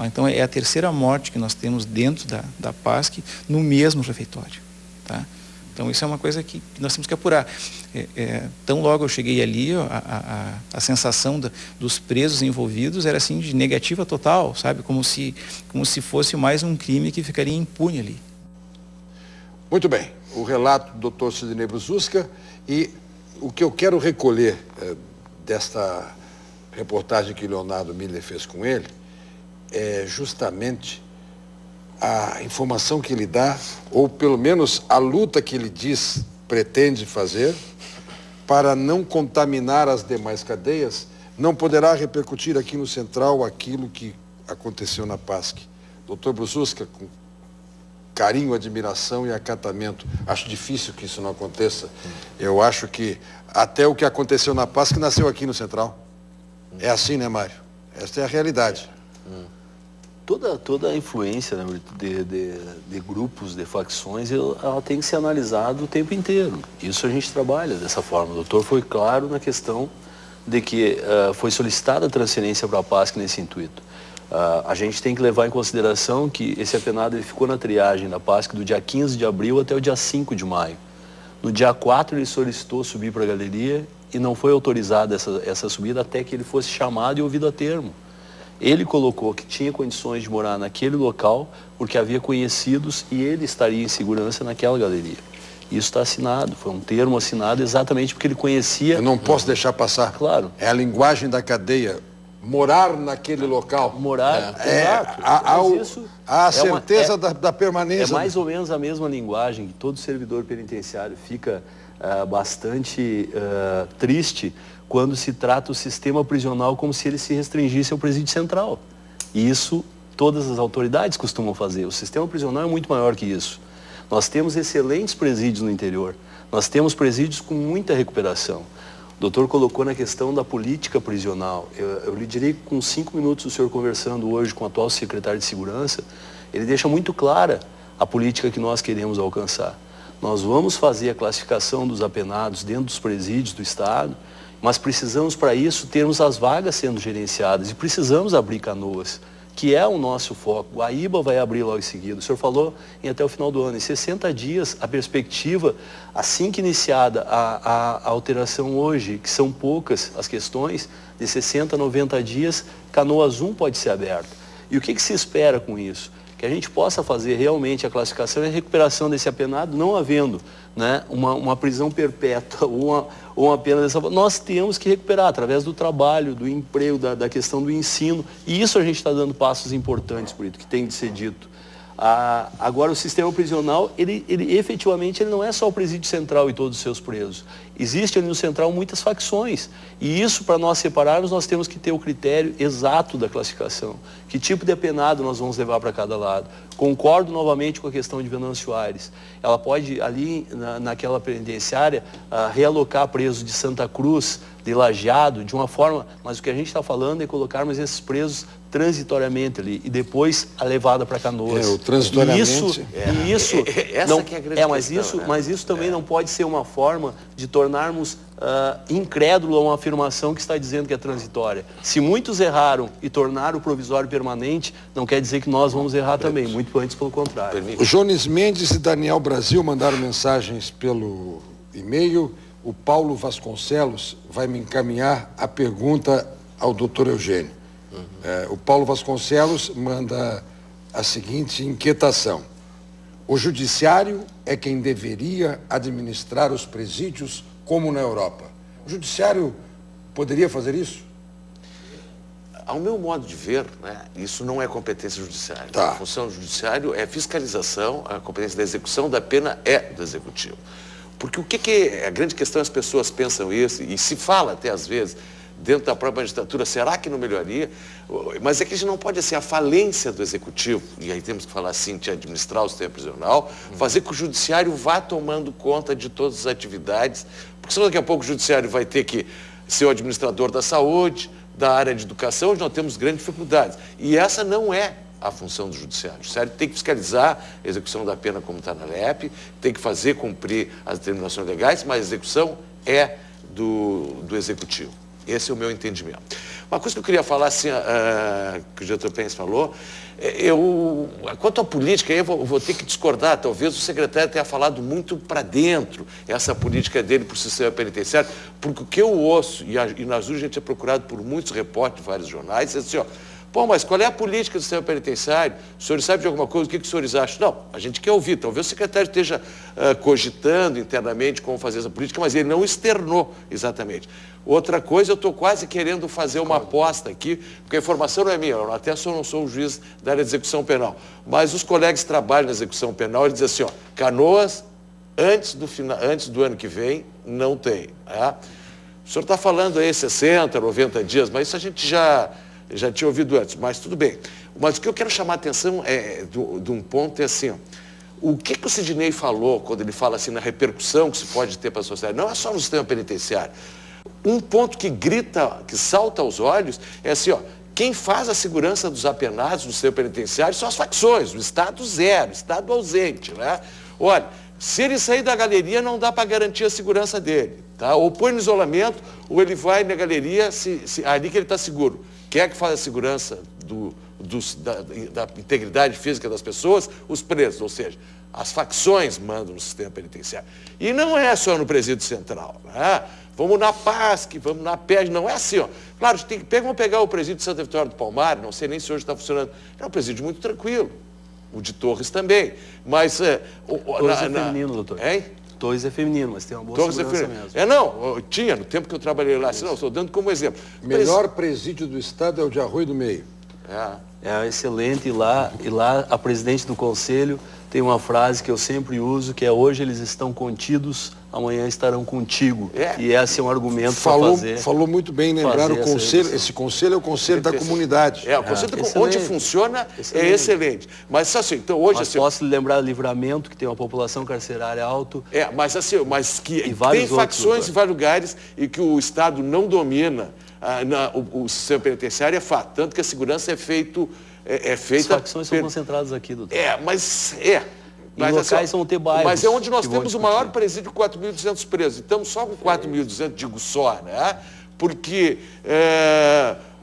Então é a terceira morte que nós temos dentro da PASC no mesmo refeitório, tá? Então isso é uma coisa que nós temos que apurar. Tão logo eu cheguei ali, a sensação dos presos envolvidos era assim de negativa total, sabe? Como se fosse mais um crime que ficaria impune ali. Muito bem, o relato do Dr. Sidnei Brzuska, e o que eu quero recolher desta reportagem que Leonardo Miller fez com ele é justamente a informação que ele dá, ou pelo menos a luta que ele diz pretende fazer para não contaminar as demais cadeias, não poderá repercutir aqui no Central aquilo que aconteceu na PASC. Dr. Brzuska, com carinho, admiração e acatamento, acho difícil que isso não aconteça. Eu acho que até o que aconteceu na PASC nasceu aqui no Central. É assim, né, Mário? Esta é a realidade. Toda a influência, né, de grupos, de facções, ela tem que ser analisada o tempo inteiro. Isso a gente trabalha dessa forma. O doutor foi claro na questão de que foi solicitada a transferência para a PASC nesse intuito. A gente tem que levar em consideração que esse apenado ele ficou na triagem da PASC do dia 15 de abril até o dia 5 de maio. No dia 4 ele solicitou subir para a galeria e não foi autorizada essa subida até que ele fosse chamado e ouvido a termo. Ele colocou que tinha condições de morar naquele local porque havia conhecidos e ele estaria em segurança naquela galeria. Isso está assinado, foi um termo assinado exatamente porque ele conhecia... Eu não posso deixar passar. Claro. É a linguagem da cadeia. Morar naquele local. Morar, exato. Há a certeza da permanência. É mais ou menos a mesma linguagem que todo servidor penitenciário fica bastante triste quando se trata o sistema prisional como se ele se restringisse ao presídio central. E isso todas as autoridades costumam fazer. O sistema prisional é muito maior que isso. Nós temos excelentes presídios no interior. Nós temos presídios com muita recuperação. O doutor colocou na questão da política prisional. Eu lhe direi que com 5 minutos o senhor conversando hoje com o atual secretário de Segurança, ele deixa muito clara a política que nós queremos alcançar. Nós vamos fazer a classificação dos apenados dentro dos presídios do Estado, mas precisamos, para isso, termos as vagas sendo gerenciadas e precisamos abrir canoas, que é o nosso foco. A IBA vai abrir logo em seguida. O senhor falou em até o final do ano. Em 60 dias, a perspectiva, assim que iniciada a alteração hoje, que são poucas as questões, de 60 a 90 dias, Canoas 1 pode ser aberta. E o que se espera com isso? Que a gente possa fazer realmente a classificação e a recuperação desse apenado, não havendo, né, uma prisão perpétua ou uma pena dessa forma. Nós temos que recuperar através do trabalho, do emprego, da questão do ensino. E isso a gente está dando passos importantes por isso, que tem de ser dito. Agora, o sistema prisional, ele efetivamente ele não é só o presídio central e todos os seus presos. Existe ali no central muitas facções. E isso, para nós separarmos, nós temos que ter o critério exato da classificação. Que tipo de apenado nós vamos levar para cada lado. Concordo novamente com a questão de Venâncio Aires. Ela pode, ali naquela penitenciária, realocar presos de Santa Cruz, de Lajeado, de uma forma... Mas o que a gente está falando é colocarmos esses presos transitoriamente ali e depois a levada para Canoas. O transitoriamente... Essa que é a grande questão, mas isso também não pode ser uma forma de tornarmos incrédulo uma afirmação que está dizendo que é transitória. Se muitos erraram e tornaram o provisório permanente, não quer dizer que nós vamos errar também, muito antes pelo contrário. O Jones Mendes e Daniel Brasil mandaram mensagens pelo e-mail. O Paulo Vasconcelos vai me encaminhar a pergunta ao doutor Eugênio. O Paulo Vasconcelos manda a seguinte inquietação. O judiciário é quem deveria administrar os presídios como na Europa. O judiciário poderia fazer isso? Ao meu modo de ver, né, isso não é competência judiciária. Tá. A função do judiciário é fiscalização, a competência da execução da pena é do executivo. Porque o que a grande questão, as pessoas pensam isso, e se fala até às vezes, dentro da própria magistratura, será que não melhoraria? Mas é que a gente não pode, assim, a falência do executivo, e aí temos que falar assim, de administrar o sistema prisional, fazer que o judiciário vá tomando conta de todas as atividades, porque senão daqui a pouco o judiciário vai ter que ser o administrador da saúde, da área de educação, onde nós temos grandes dificuldades. E essa não é a função do judiciário. O judiciário tem que fiscalizar a execução da pena como está na LEP, tem que fazer cumprir as determinações legais, mas a execução é do executivo. Esse é o meu entendimento. Uma coisa que eu queria falar, assim, que o diretor Pence falou, quanto à política, eu vou ter que discordar, talvez o secretário tenha falado muito para dentro, essa política dele para o sistema penitenciário, porque o que eu ouço, e nas ruas a gente é procurado por muitos repórteres de vários jornais, é assim, ó, pô, mas qual é a política do sistema penitenciário? O senhor sabe de alguma coisa? O que os senhores acham? Não, a gente quer ouvir. Talvez o secretário esteja cogitando internamente como fazer essa política, mas ele não externou exatamente. Outra coisa, eu estou quase querendo fazer uma aposta aqui, porque a informação não é minha, eu até não sou um juiz da área de execução penal, mas os colegas que trabalham na execução penal, eles dizem assim, ó, Canoas, antes do ano que vem, não tem. Tá? O senhor está falando aí 60, 90 dias, mas isso a gente já tinha ouvido antes, mas tudo bem. Mas o que eu quero chamar a atenção de um ponto é assim, ó, o que o Sidney falou quando ele fala assim na repercussão que se pode ter para a sociedade, não é só no sistema penitenciário. Um ponto que grita, que salta aos olhos, é assim, ó, quem faz a segurança dos apenados no sistema penitenciário são as facções, o Estado zero, o Estado ausente, né? Olha, se ele sair da galeria, não dá para garantir a segurança dele, tá? Ou põe no isolamento, ou ele vai na galeria, ali que ele está seguro. Quem é que faz a segurança da integridade física das pessoas? Os presos, ou seja, as facções mandam no sistema penitenciário. E não é só no presídio central, né? Vamos na PASC, vamos na PED, não é assim, ó. Claro, vamos pegar o presídio de Santa Vitória do Palmar, não sei nem se hoje está funcionando. É um presídio muito tranquilo. O de Torres também. Mas... Torres é feminino, doutor. Hein? Torres é feminino, mas tem uma boa segurança mesmo. Não, tinha, no tempo que eu trabalhei lá, assim, não, estou dando como exemplo. Melhor presídio do Estado é o de Arroio do Meio. É excelente, e lá a presidente do conselho tem uma frase que eu sempre uso, que é: hoje eles estão contidos, amanhã estarão contigo. E esse é um argumento para fazer. Falou muito bem, lembrar o conselho. Esse conselho é o conselho da comunidade. O conselho onde funciona é excelente. Mas assim, então hoje... Mas posso lhe lembrar Livramento, que tem uma população carcerária alta. Mas assim, mas que tem facções em vários lugares e que o Estado não domina o sistema penitenciário, é fato. Tanto que a segurança é feita... As facções são concentradas aqui, doutor. Mas locais assim, vão ter bairros. Mas é onde nós temos o maior presídio com 4.200 presos. Estamos só com 4.200, digo só, né? Porque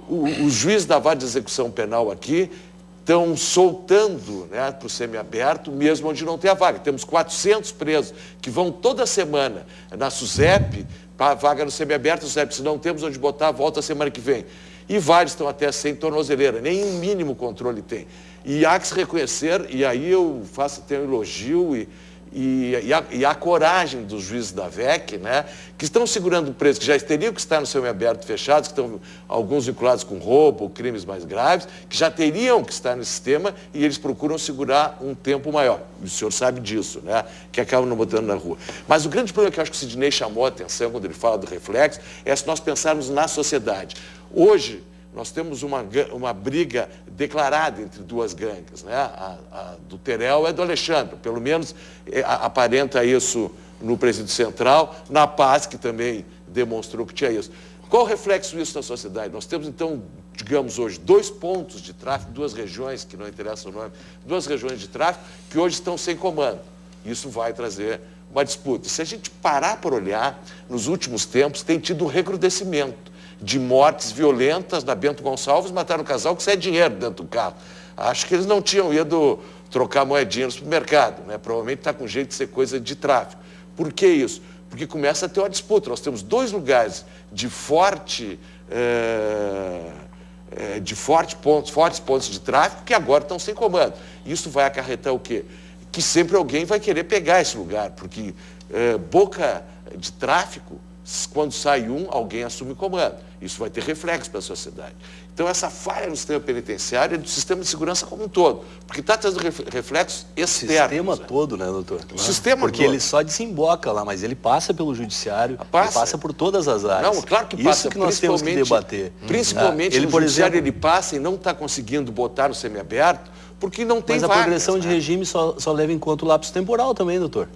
os juízes da vara de execução penal aqui estão soltando, né, para o semiaberto, mesmo onde não tem a vaga. Temos 400 presos que vão toda semana na SUSEP para a vaga no semiaberto, SUSEP, se não temos onde botar, volta a semana que vem. E vários estão até sem tornozeleira, nem um mínimo controle tem. E há que se reconhecer, e aí eu tenho um elogio e a coragem dos juízes da VEC, né, que estão segurando presos, que já teriam que estar no semiaberto fechado, que estão alguns vinculados com roubo, crimes mais graves, que já teriam que estar no sistema e eles procuram segurar um tempo maior. O senhor sabe disso, né, que acabam não botando na rua. Mas o grande problema que eu acho que o Sidney chamou a atenção quando ele fala do reflexo é se nós pensarmos na sociedade. Hoje, nós temos uma briga declarada entre duas gangues, né? A do Terel e a do Alexandre, pelo menos aparenta isso no Presídio Central, na Paz, que também demonstrou que tinha isso. Qual o reflexo disso na sociedade? Nós temos, então, digamos hoje, 2 pontos de tráfico, 2 regiões, que não interessa o nome, 2 regiões de tráfico que hoje estão sem comando. Isso vai trazer uma disputa. Se a gente parar para olhar, nos últimos tempos tem tido um recrudescimento de mortes violentas na Bento Gonçalves, mataram um casal que sai dinheiro dentro do carro. Acho que eles não tinham ido trocar moedinha no supermercado, né? Provavelmente está com jeito de ser coisa de tráfico. Por que isso? Porque começa a ter uma disputa. Nós temos 2 lugares de fortes pontos de tráfico que agora estão sem comando. Isso vai acarretar o quê? Que sempre alguém vai querer pegar esse lugar, porque boca de tráfico, quando sai um, alguém assume o comando. Isso vai ter reflexo para a sociedade. Então, essa falha no sistema penitenciário é do sistema de segurança como um todo, porque está trazendo reflexos externos. O sistema todo, né, doutor? O sistema porque todo. Ele só desemboca lá, mas ele passa pelo judiciário, ele passa por todas as áreas. Não, claro que passa. Isso que nós temos que debater. Principalmente ele, no por judiciário, exemplo, ele passa e não está conseguindo botar no semiaberto, porque não tem vagas. Mas a progressão de regime só leva em conta o lapso temporal também, doutor.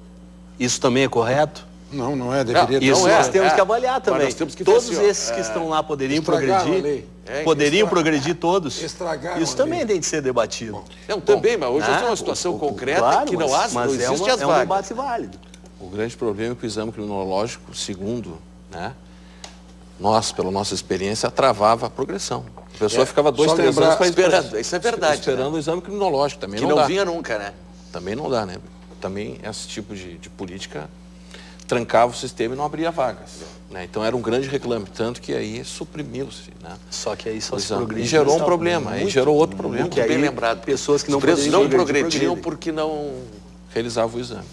Isso também é correto? Não, não é, deveria ter. Isso nós temos que avaliar também. Nós temos que todos assim, esses que estão lá poderiam estragaram progredir. a lei. Poderiam progredir todos. Estragaram Isso a também lei. tem de ser debatido. Não, também, mas hoje nós temos uma situação concreta claro, que não mas existe as é um vagas. debate válido. O grande problema é que o exame criminológico, segundo, né, nós, pela nossa experiência, travava a progressão. A pessoa ficava 2, 3 anos para esperando. Isso é verdade. Esperando o exame criminológico. Também Que não vinha nunca, né? Também não dá, né? Também esse tipo de política trancava o sistema e não abria vagas. Né? Então era um grande reclame, tanto que aí suprimiu-se. Né? Só que aí só se E progrediu. gerou um problema, aí gerou outro problema. Muito bem lembrado. Pessoas que não Os presos não progrediam progredem. porque não... Realizava o exame.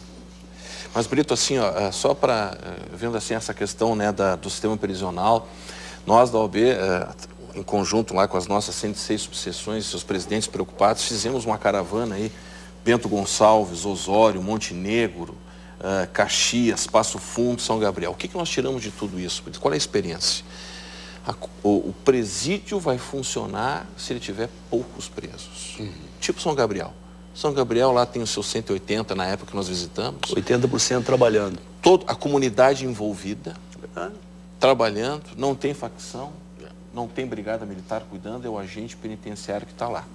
Mas, Brito, assim, ó, só para, vendo assim essa questão, né, do sistema prisional, nós da OAB, em conjunto lá com as nossas 106 subseções, seus presidentes preocupados, fizemos uma caravana aí, Bento Gonçalves, Osório, Montenegro, Caxias, Passo Fundo, São Gabriel. O que nós tiramos de tudo isso? Qual é a experiência? O presídio vai funcionar se ele tiver poucos presos. Tipo São Gabriel. São Gabriel lá tem os seus 180 na época que nós visitamos. 80% trabalhando. Toda a comunidade envolvida, trabalhando, não tem facção, não tem brigada militar cuidando, é o agente penitenciário que está lá.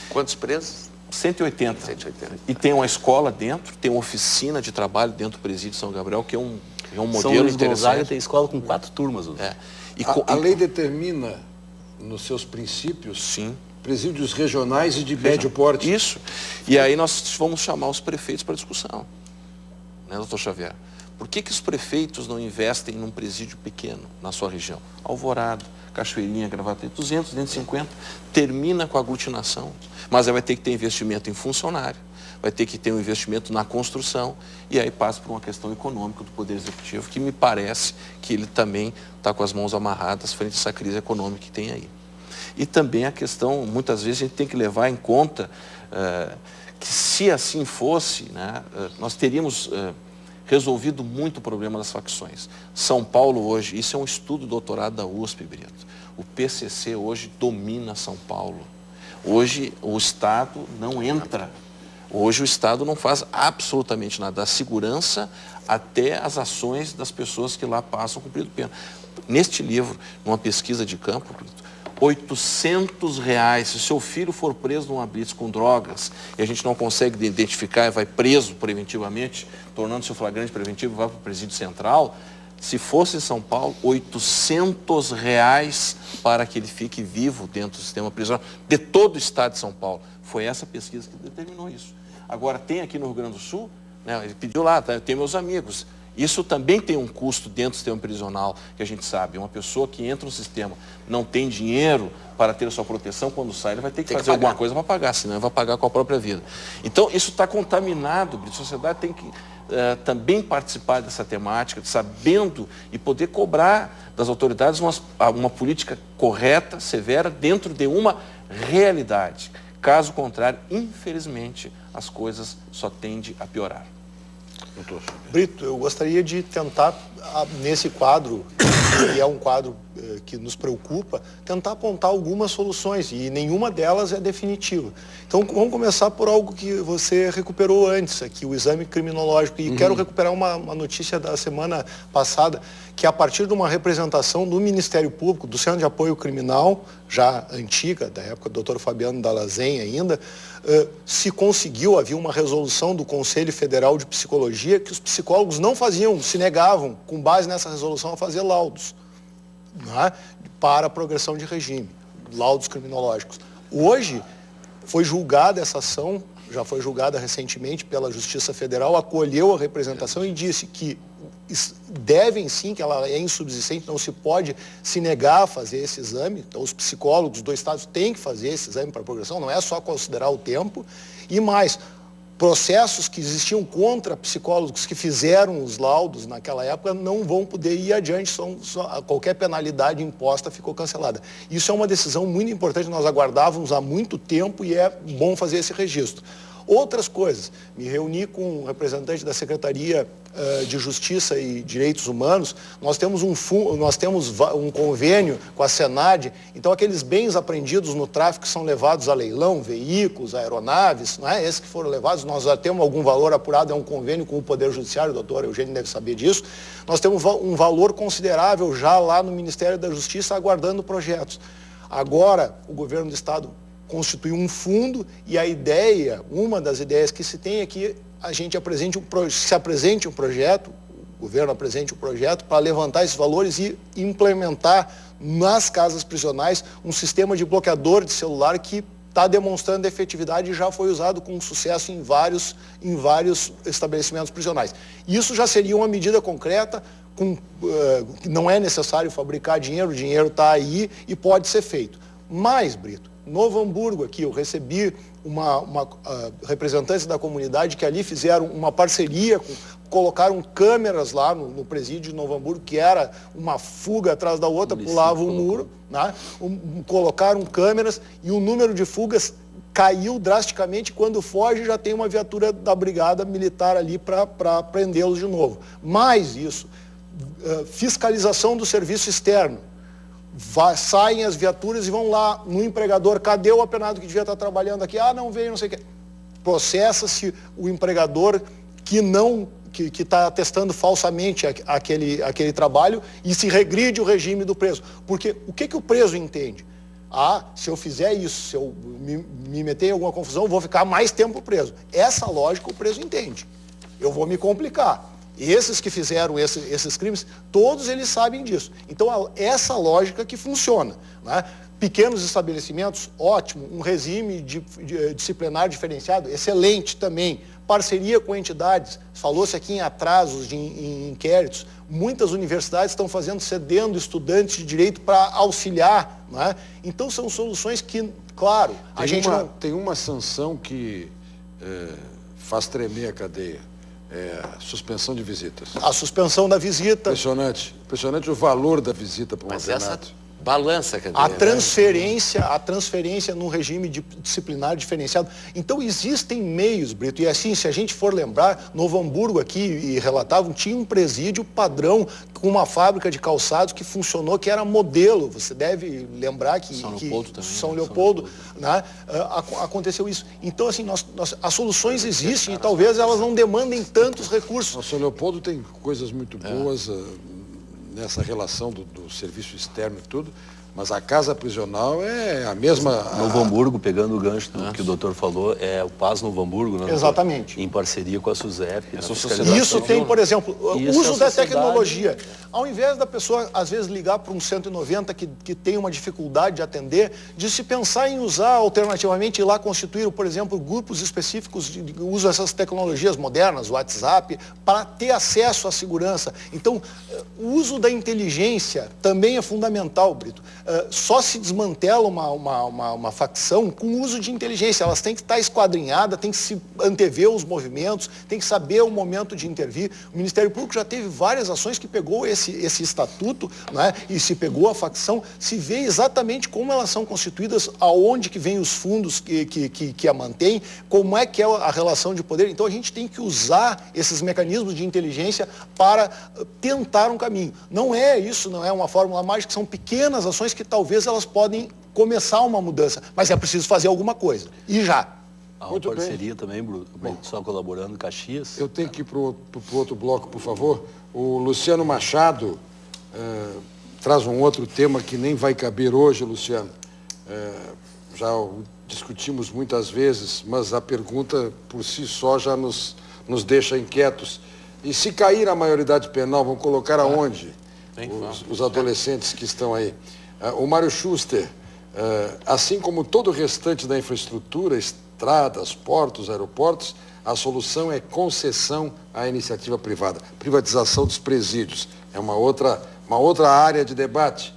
Quantos presos? 180. 180. E tem uma escola dentro, tem uma oficina de trabalho dentro do presídio de São Gabriel, que é um modelo São Luís interessante. Gonzaga tem escola com 4 turmas. A lei determina, nos seus princípios, Sim. presídios regionais e de médio porte. Isso. E aí nós vamos chamar os prefeitos para discussão. Né, doutor Xavier? Por que os prefeitos não investem num presídio pequeno na sua região? Alvorada, Cachoeirinha, Gravataí, 200, 250, termina com a aglutinação. Mas aí vai ter que ter investimento em funcionário, vai ter que ter um investimento na construção, e aí passa por uma questão econômica do Poder Executivo, que me parece que ele também está com as mãos amarradas frente a essa crise econômica que tem aí. E também a questão, muitas vezes a gente tem que levar em conta que se assim fosse, né, nós teríamos resolvido muito o problema das facções. São Paulo hoje, isso é um estudo doutorado da USP, Brito. O PCC hoje domina São Paulo. Hoje o Estado não entra. Hoje o Estado não faz absolutamente nada. Da segurança até as ações das pessoas que lá passam cumprindo pena. Neste livro, numa pesquisa de campo, Brito, R$800, se seu filho for preso numa blitz com drogas e a gente não consegue identificar e vai preso preventivamente, tornando-se o flagrante preventivo e vai para o presídio central, se fosse em São Paulo, R$800 para que ele fique vivo dentro do sistema prisional de todo o estado de São Paulo. Foi essa pesquisa que determinou isso. Agora, tem aqui no Rio Grande do Sul, né, ele pediu lá, tá, eu tenho meus amigos, Isso também tem um custo dentro do sistema prisional, que a gente sabe. Uma pessoa que entra no sistema, não tem dinheiro para ter a sua proteção, quando sai, ele vai ter que fazer alguma coisa para pagar, senão ele vai pagar com a própria vida. Então, isso está contaminado, a sociedade tem que também participar dessa temática, sabendo e poder cobrar das autoridades uma política correta, severa, dentro de uma realidade. Caso contrário, infelizmente, as coisas só tendem a piorar. Brito, eu gostaria de tentar, nesse quadro, que é um quadro que nos preocupa, tentar apontar algumas soluções, e nenhuma delas é definitiva. Então, vamos começar por algo que você recuperou antes, aqui, o exame criminológico. E quero recuperar uma notícia da semana passada, que a partir de uma representação do Ministério Público, do Centro de Apoio Criminal, já antiga, da época do Dr. Fabiano Dalazen ainda, se conseguiu, havia uma resolução do Conselho Federal de Psicologia que os psicólogos não faziam, se negavam, com base nessa resolução, a fazer laudos, né, para a progressão de regime, laudos criminológicos. Hoje, foi julgada essa ação, já foi julgada recentemente pela Justiça Federal, acolheu a representação e disse que devem sim, que ela é insubsistente, não se pode se negar a fazer esse exame. Então, os psicólogos do Estado têm que fazer esse exame para progressão, não é só considerar o tempo. E mais, processos que existiam contra psicólogos que fizeram os laudos naquela época não vão poder ir adiante, qualquer penalidade imposta ficou cancelada. Isso é uma decisão muito importante, nós aguardávamos há muito tempo e é bom fazer esse registro. Outras coisas, me reuni com um representante da Secretaria de Justiça e Direitos Humanos, nós temos um convênio com a Senad, então aqueles bens apreendidos no tráfico que são levados a leilão, veículos, aeronaves, não é? Esses que foram levados, nós já temos algum valor apurado, é um convênio com o Poder Judiciário, o doutor Eugênio deve saber disso, nós temos um valor considerável já lá no Ministério da Justiça aguardando projetos. Agora, o governo do Estado constituiu um fundo e a ideia, uma das ideias que se tem é que a gente se apresente um projeto, o governo apresente um projeto para levantar esses valores e implementar nas casas prisionais um sistema de bloqueador de celular que está demonstrando efetividade e já foi usado com sucesso em vários estabelecimentos prisionais. Isso já seria uma medida concreta, não é necessário fabricar dinheiro, o dinheiro está aí e pode ser feito. Mas, Brito, Novo Hamburgo aqui, eu recebi uma representante da comunidade que ali fizeram uma parceria, colocaram câmeras lá no presídio de Novo Hamburgo, que era uma fuga atrás da outra, pulava o muro, né? Colocaram câmeras e o número de fugas caiu drasticamente. Quando foge já tem uma viatura da Brigada Militar ali para prendê-los de novo. Mais isso, fiscalização do serviço externo. Saem as viaturas e vão lá no empregador, cadê o apenado que devia estar trabalhando aqui? Ah, não veio, não sei o quê. Processa-se o empregador que está atestando falsamente aquele trabalho e se regride o regime do preso. Porque o que o preso entende? Ah, se eu fizer isso, se eu me meter em alguma confusão, eu vou ficar mais tempo preso. Essa lógica o preso entende. Eu vou me complicar. Esses que fizeram esses crimes, todos eles sabem disso. Então, essa lógica que funciona, né? Pequenos estabelecimentos, ótimo. Um regime disciplinar diferenciado, excelente também. Parceria com entidades, falou-se aqui em atrasos em inquéritos. Muitas universidades estão cedendo estudantes de direito para auxiliar, né? Então, são soluções que, claro, Tem uma sanção que faz tremer a cadeia. Suspensão de visitas. A suspensão da visita. Impressionante o valor da visita para um apenado. Balança, quer dizer, a transferência no regime disciplinar diferenciado. Então, existem meios, Brito, e assim, se a gente for lembrar, Novo Hamburgo aqui, e relatavam, tinha um presídio padrão com uma fábrica de calçados que funcionou, que era modelo. Você deve lembrar que São Leopoldo, né, aconteceu isso. Então, assim, as soluções existem e talvez elas não demandem tantos recursos. O São Leopoldo tem coisas muito boas nessa relação do serviço externo e tudo, Mas a casa prisional é a mesma... Novo Hamburgo, pegando o gancho do que o doutor falou, é o Paz Novo Hamburgo, né? Exatamente. Em parceria com a SUSEP. Isso tem, por exemplo, o uso da tecnologia. Ao invés da pessoa, às vezes, ligar para um 190 que tem uma dificuldade de atender, de se pensar em usar alternativamente, ir lá constituir, por exemplo, grupos específicos de uso dessas tecnologias modernas, WhatsApp, para ter acesso à segurança. Então, o uso da inteligência também é fundamental, Brito. Só se desmantela uma facção com o uso de inteligência. Elas têm que estar esquadrinhadas, têm que se antever os movimentos, têm que saber o momento de intervir. O Ministério Público já teve várias ações que pegou esse estatuto, né, e se pegou a facção, se vê exatamente como elas são constituídas, aonde que vem os fundos que a mantêm, como é que é a relação de poder. Então a gente tem que usar esses mecanismos de inteligência para tentar um caminho. Não é isso, não é uma fórmula mágica, são pequenas ações que talvez elas podem começar uma mudança, mas é preciso fazer alguma coisa, e já. Há uma parceria também, Bruno, só colaborando, Caxias. Eu tenho que ir para o outro bloco, por favor. O Luciano Machado traz um outro tema que nem vai caber hoje, Luciano. Já o discutimos muitas vezes, mas a pergunta por si só já nos deixa inquietos. E se cair a maioridade penal, vão colocar aonde os adolescentes que estão aí? O Mário Schuster, assim como todo o restante da infraestrutura, estradas, portos, aeroportos, a solução é concessão à iniciativa privada, privatização dos presídios. É uma outra área de debate.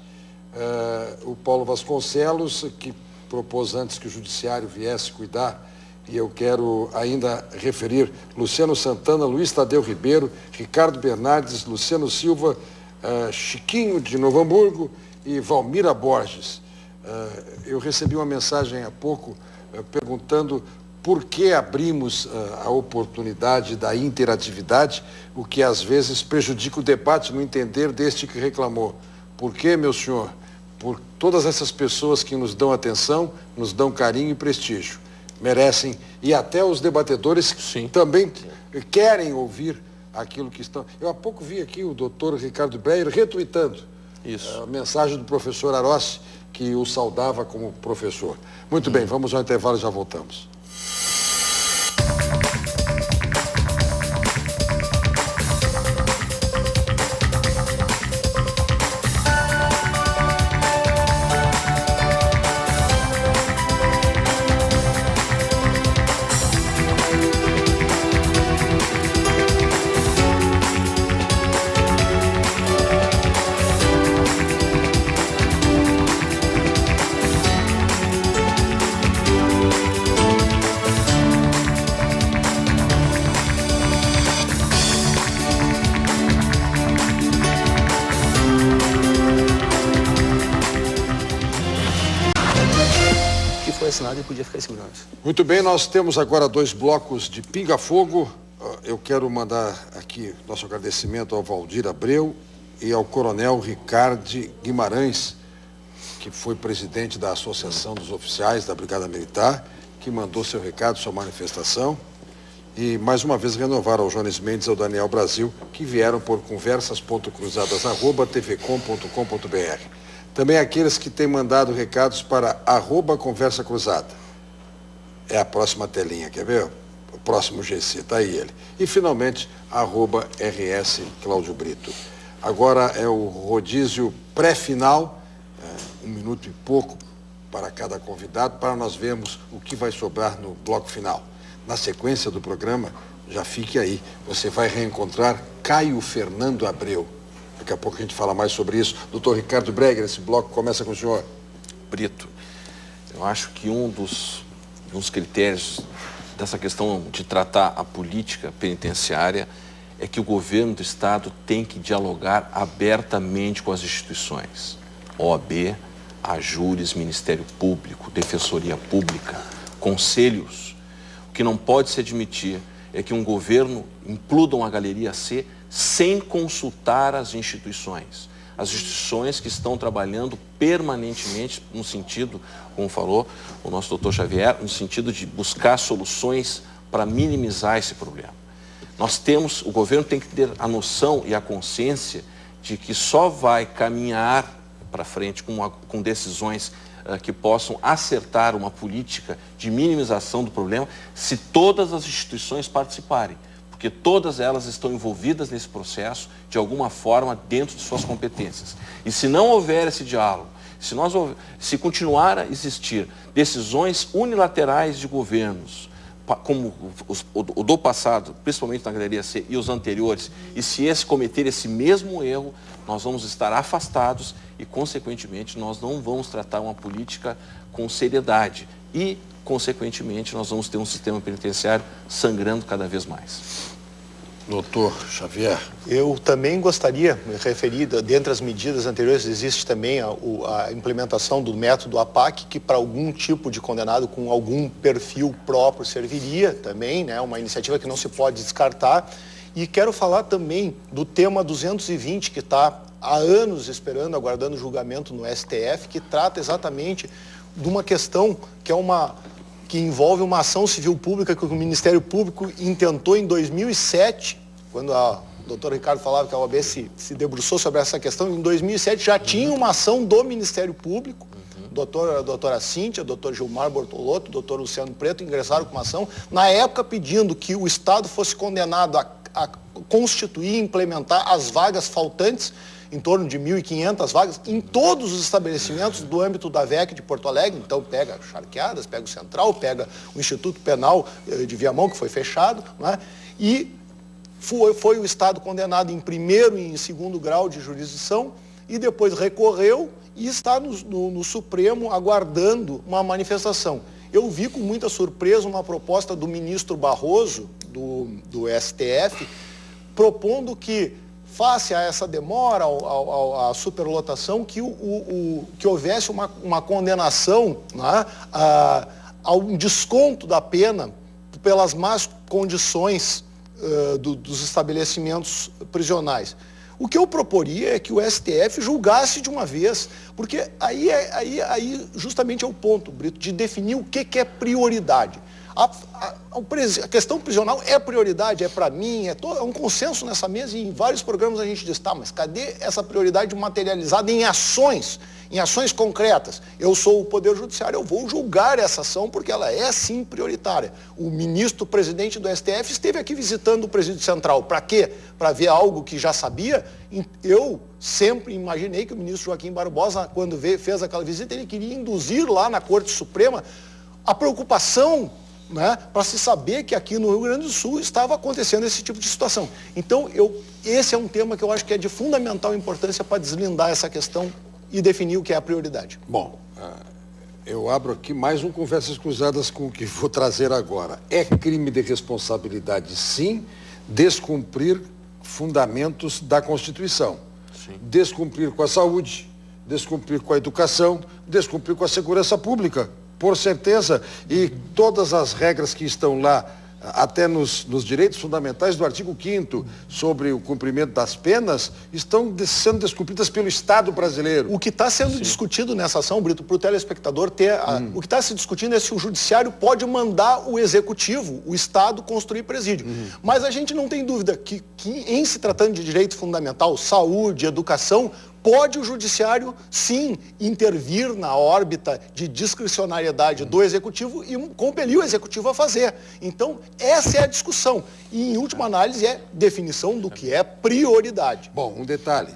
O Paulo Vasconcelos, que propôs antes que o judiciário viesse cuidar, e eu quero ainda referir Luciano Santana, Luiz Tadeu Ribeiro, Ricardo Bernardes, Luciano Silva, Chiquinho de Novo Hamburgo e Valmira Borges. Eu recebi uma mensagem há pouco perguntando por que abrimos a oportunidade da interatividade, o que às vezes prejudica o debate no entender deste que reclamou. Por que, meu senhor? Por todas essas pessoas que nos dão atenção, nos dão carinho e prestígio. Merecem, e até os debatedores também querem ouvir aquilo que estão... Eu há pouco vi aqui o doutor Ricardo Breyer retuitando a mensagem do professor Arossi, que o saudava como professor. Muito bem, vamos ao intervalo e já voltamos. Assinado e podia ficar em segurança. Muito bem, nós temos agora 2 blocos de pinga-fogo. Eu quero mandar aqui nosso agradecimento ao Valdir Abreu e ao Coronel Ricardo Guimarães, que foi presidente da Associação dos Oficiais da Brigada Militar, que mandou seu recado, sua manifestação. E, mais uma vez, renovar ao Jones Mendes e ao Daniel Brasil, que vieram por conversas.cruzadas@tvcom.com.br. Também aqueles que têm mandado recados para @Conversa Cruzada. É a próxima telinha, quer ver? O próximo GC, está aí ele. E, finalmente, @RS Cláudio Brito. Agora é o rodízio pré-final, 1 minuto e pouco para cada convidado, para nós vermos o que vai sobrar no bloco final. Na sequência do programa, já fique aí, você vai reencontrar Caio Fernando Abreu. Daqui a pouco a gente fala mais sobre isso. Doutor Ricardo Breyer, esse bloco começa com o senhor. Brito, eu acho que um dos critérios dessa questão de tratar a política penitenciária é que o governo do Estado tem que dialogar abertamente com as instituições. OAB, AJURES, Ministério Público, Defensoria Pública, conselhos. O que não pode se admitir é que um governo impluda uma galeria C sem consultar as instituições que estão trabalhando permanentemente no sentido, como falou o nosso doutor Xavier, no sentido de buscar soluções para minimizar esse problema. O governo tem que ter a noção e a consciência de que só vai caminhar para frente com decisões que possam acertar uma política de minimização do problema, se todas as instituições participarem, porque todas elas estão envolvidas nesse processo de alguma forma dentro de suas competências. E se não houver esse diálogo, se continuar a existir decisões unilaterais de governos, como o do passado, principalmente na Galeria C e os anteriores, e se esse cometer esse mesmo erro, nós vamos estar afastados e, consequentemente, nós não vamos tratar uma política com seriedade e, consequentemente, nós vamos ter um sistema penitenciário sangrando cada vez mais. Doutor Xavier. Eu também gostaria, me referir, dentre as medidas anteriores, existe também a implementação do método APAC, que para algum tipo de condenado com algum perfil próprio serviria também, né, uma iniciativa que não se pode descartar. E quero falar também do tema 220, que está há anos esperando, aguardando julgamento no STF, que trata exatamente de uma questão que envolve uma ação civil pública que o Ministério Público intentou em 2007, quando o doutor Ricardo falava que a OAB se debruçou sobre essa questão. Em 2007 já tinha uma ação do Ministério Público, a doutora Cíntia, o doutor Gilmar Bortolotto, o doutor Luciano Preto ingressaram com uma ação, na época pedindo que o Estado fosse condenado a constituir e implementar as vagas faltantes, em torno de 1.500 vagas, em todos os estabelecimentos do âmbito da VEC de Porto Alegre. Então pega Charqueadas, pega o Central, pega o Instituto Penal de Viamão, que foi fechado, né? E foi o Estado condenado em primeiro e em segundo grau de jurisdição, e depois recorreu e está no Supremo aguardando uma manifestação. Eu vi com muita surpresa uma proposta do ministro Barroso, do STF, propondo que, face a essa demora, a superlotação, que houvesse uma condenação, né, a um desconto da pena pelas más condições dos estabelecimentos prisionais. O que eu proporia é que o STF julgasse de uma vez, porque aí justamente é o ponto, Brito, de definir o que é prioridade. A questão prisional é prioridade, é para mim, é um consenso nessa mesa, e em vários programas a gente diz, tá, mas cadê essa prioridade materializada em ações concretas? Eu sou o Poder Judiciário, eu vou julgar essa ação porque ela é sim prioritária. O presidente do STF esteve aqui visitando o Presídio Central. Para quê? Para ver algo que já sabia? Eu sempre imaginei que o ministro Joaquim Barbosa, quando fez aquela visita, ele queria induzir lá na Corte Suprema a preocupação, né, para se saber que aqui no Rio Grande do Sul estava acontecendo esse tipo de situação. Então, esse é um tema que eu acho que é de fundamental importância para deslindar essa questão e definir o que é a prioridade. Bom, eu abro aqui mais um Conversas Cruzadas com o que vou trazer agora. É crime de responsabilidade, sim, descumprir fundamentos da Constituição. Sim. Descumprir com a saúde, descumprir com a educação, descumprir com a segurança pública. Por certeza, e todas as regras que estão lá, até nos direitos fundamentais do artigo 5º, sobre o cumprimento das penas, estão sendo descumpridas pelo Estado brasileiro. O que está sendo discutido nessa ação, Brito, para o telespectador ter... O que está se discutindo é se o Judiciário pode mandar o Executivo, o Estado, construir presídio. Mas a gente não tem dúvida que em se tratando de direito fundamental, saúde, educação, pode o Judiciário, sim, intervir na órbita de discricionariedade do Executivo e compelir o Executivo a fazer. Então, essa é a discussão. E, em última análise, é definição do que é prioridade. Bom, um detalhe.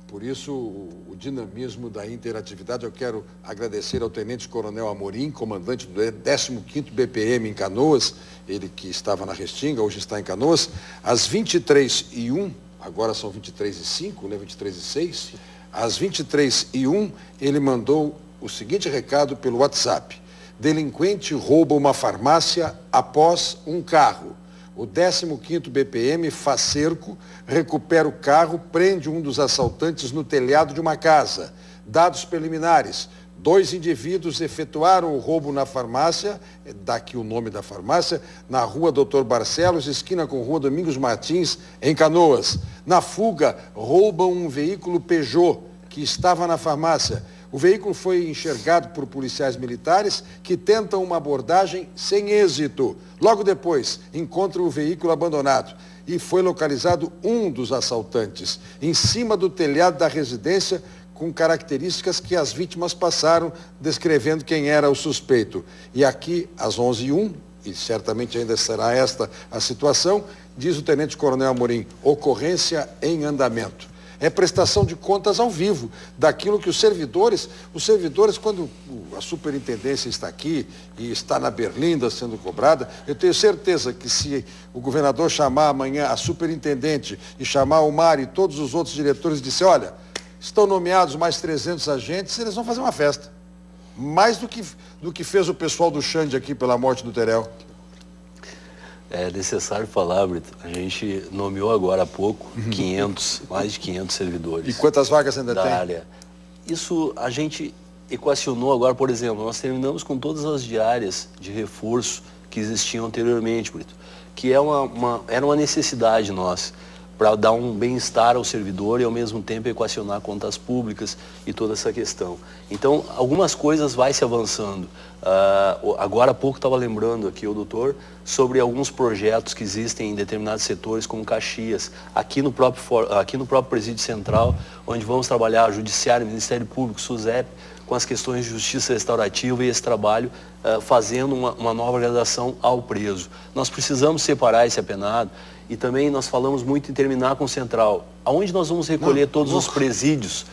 Por isso, o dinamismo da interatividade, eu quero agradecer ao Tenente Coronel Amorim, comandante do 15º BPM em Canoas, ele que estava na Restinga, hoje está em Canoas, às 23h01, agora são 23h05, né, 23h06, às 23h01 ele mandou o seguinte recado pelo WhatsApp: delinquente rouba uma farmácia após um carro. O 15º BPM faz cerco, recupera o carro, prende um dos assaltantes no telhado de uma casa. Dados preliminares: 2 indivíduos efetuaram o roubo na farmácia, daqui o nome da farmácia, na rua Dr. Barcelos, esquina com rua Domingos Martins, em Canoas. Na fuga, roubam um veículo Peugeot que estava na farmácia. O veículo foi enxergado por policiais militares que tentam uma abordagem sem êxito. Logo depois, encontram o veículo abandonado e foi localizado um dos assaltantes em cima do telhado da residência com características que as vítimas passaram descrevendo quem era o suspeito. E aqui, às 11h01, e certamente ainda será esta a situação, diz o Tenente Coronel Amorim, ocorrência em andamento. É prestação de contas ao vivo, daquilo que os servidores, quando a superintendência está aqui e está na berlinda sendo cobrada, eu tenho certeza que se o governador chamar amanhã a superintendente e chamar o Mário e todos os outros diretores e disser, olha, estão nomeados mais 300 agentes, eles vão fazer uma festa. Mais do que fez o pessoal do Xande aqui pela morte do Terel. É necessário falar, Brito, a gente nomeou agora há pouco mais de 500 servidores. E quantas vagas ainda da tem? área. Isso a gente equacionou agora, por exemplo, nós terminamos com todas as diárias de reforço que existiam anteriormente, Brito, que era uma necessidade nossa, para dar um bem-estar ao servidor e ao mesmo tempo equacionar contas públicas e toda essa questão. Então, algumas coisas vai se avançando. Agora há pouco estava lembrando aqui o doutor sobre alguns projetos que existem em determinados setores, como Caxias, aqui no próprio Presídio Central, onde vamos trabalhar Judiciário, Ministério Público, SUSEP, com as questões de justiça restaurativa e esse trabalho fazendo uma nova gradação ao preso. Nós precisamos separar esse apenado e também nós falamos muito em terminar com o Central. Aonde nós vamos recolher todos os presídios,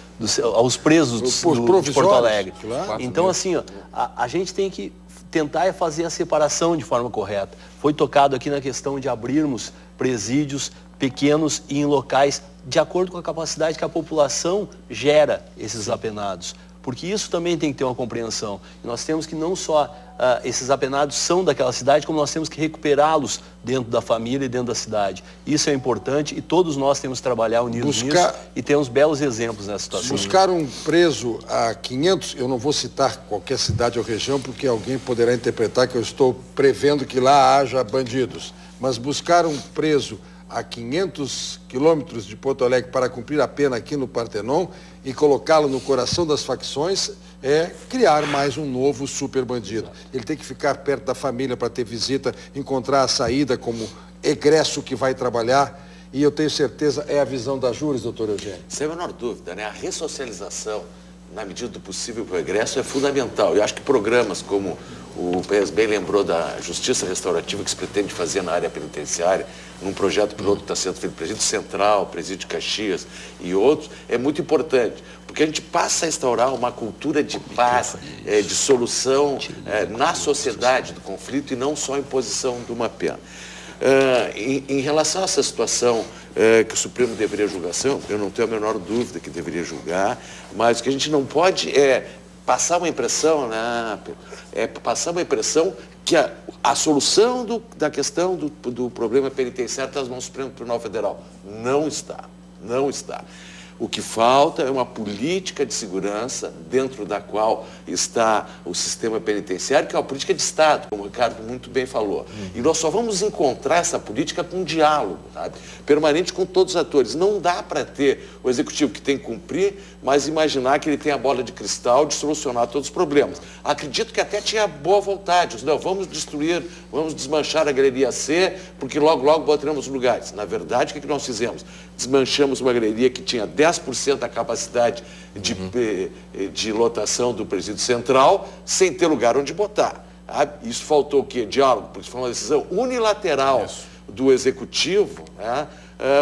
aos presos de Porto Alegre. Claro. Então, assim, ó, a gente tem que tentar fazer a separação de forma correta. Foi tocado aqui na questão de abrirmos presídios pequenos e em locais de acordo com a capacidade que a população gera esses apenados. Porque isso também tem que ter uma compreensão. E nós temos que não só esses apenados são daquela cidade, como nós temos que recuperá-los dentro da família e dentro da cidade. Isso é importante e todos nós temos que trabalhar unidos nisso e temos belos exemplos nessa situação. Buscar um preso a 500, eu não vou citar qualquer cidade ou região, porque alguém poderá interpretar que eu estou prevendo que lá haja bandidos. Mas buscar um preso a 500 quilômetros de Porto Alegre para cumprir a pena aqui no Partenon e colocá-lo no coração das facções é criar mais um novo super bandido. Ele tem que ficar perto da família para ter visita, encontrar a saída como egresso que vai trabalhar. E eu tenho certeza, é a visão da Júris, doutor Eugênio. Sem a menor dúvida, né? A ressocialização, na medida do possível, para o egresso é fundamental. Eu acho que programas como o PS bem lembrou da justiça restaurativa que se pretende fazer na área penitenciária, num projeto piloto que está sendo feito no Presídio Central, Presídio de Caxias e outros, é muito importante, porque a gente passa a instaurar uma cultura de paz, de solução na sociedade do conflito e não só a imposição de uma pena. Em relação a essa situação que o Supremo deveria julgar, eu não tenho a menor dúvida que deveria julgar, mas o que a gente não pode é passar uma impressão, que a solução da questão do problema penitenciário está nas mãos do Supremo Tribunal Federal. Não está, não está. O que falta é uma política de segurança dentro da qual está o sistema penitenciário, que é uma política de Estado, como o Ricardo muito bem falou. E nós só vamos encontrar essa política com diálogo, sabe? Permanente com todos os atores. Não dá para ter o executivo que tem que cumprir, mas imaginar que ele tem a bola de cristal de solucionar todos os problemas. Acredito que até tinha boa vontade. Não, vamos destruir, vamos desmanchar a Galeria C, porque logo, logo botaremos lugares. Na verdade, o que nós fizemos? Desmanchamos uma galeria que tinha 10% da capacidade de lotação do Presídio Central, sem ter lugar onde botar. Isso faltou o quê? Diálogo, porque foi uma decisão unilateral do Executivo,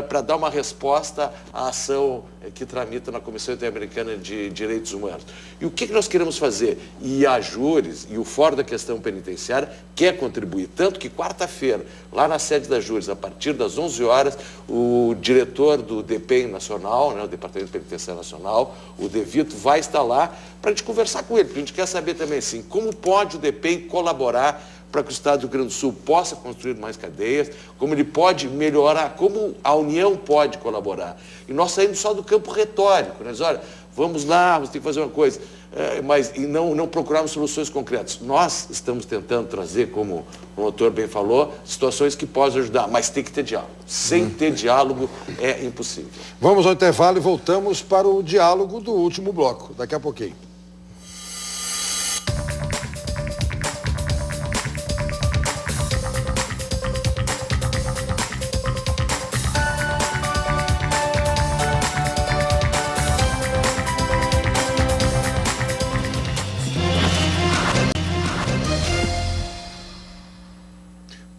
para dar uma resposta à ação que tramita na Comissão Interamericana de Direitos Humanos. E o que nós queremos fazer? E a Júris e o Fórum da Questão Penitenciária quer contribuir, tanto que quarta-feira, lá na sede da Júris, a partir das 11 horas, o diretor do DPEN Nacional, o Departamento Penitenciário Nacional, o De Vito, vai estar lá para a gente conversar com ele, porque a gente quer saber também, assim, como pode o DPEN colaborar para que o Estado do Rio Grande do Sul possa construir mais cadeias, como ele pode melhorar, como a União pode colaborar. E nós saímos só do campo retórico, né? Olha, vamos lá, vamos ter que fazer uma coisa, mas não procurarmos soluções concretas. Nós estamos tentando trazer, como o doutor bem falou, situações que possam ajudar, mas tem que ter diálogo. Sem ter diálogo é impossível. Vamos ao intervalo e voltamos para o diálogo do último bloco, daqui a pouquinho.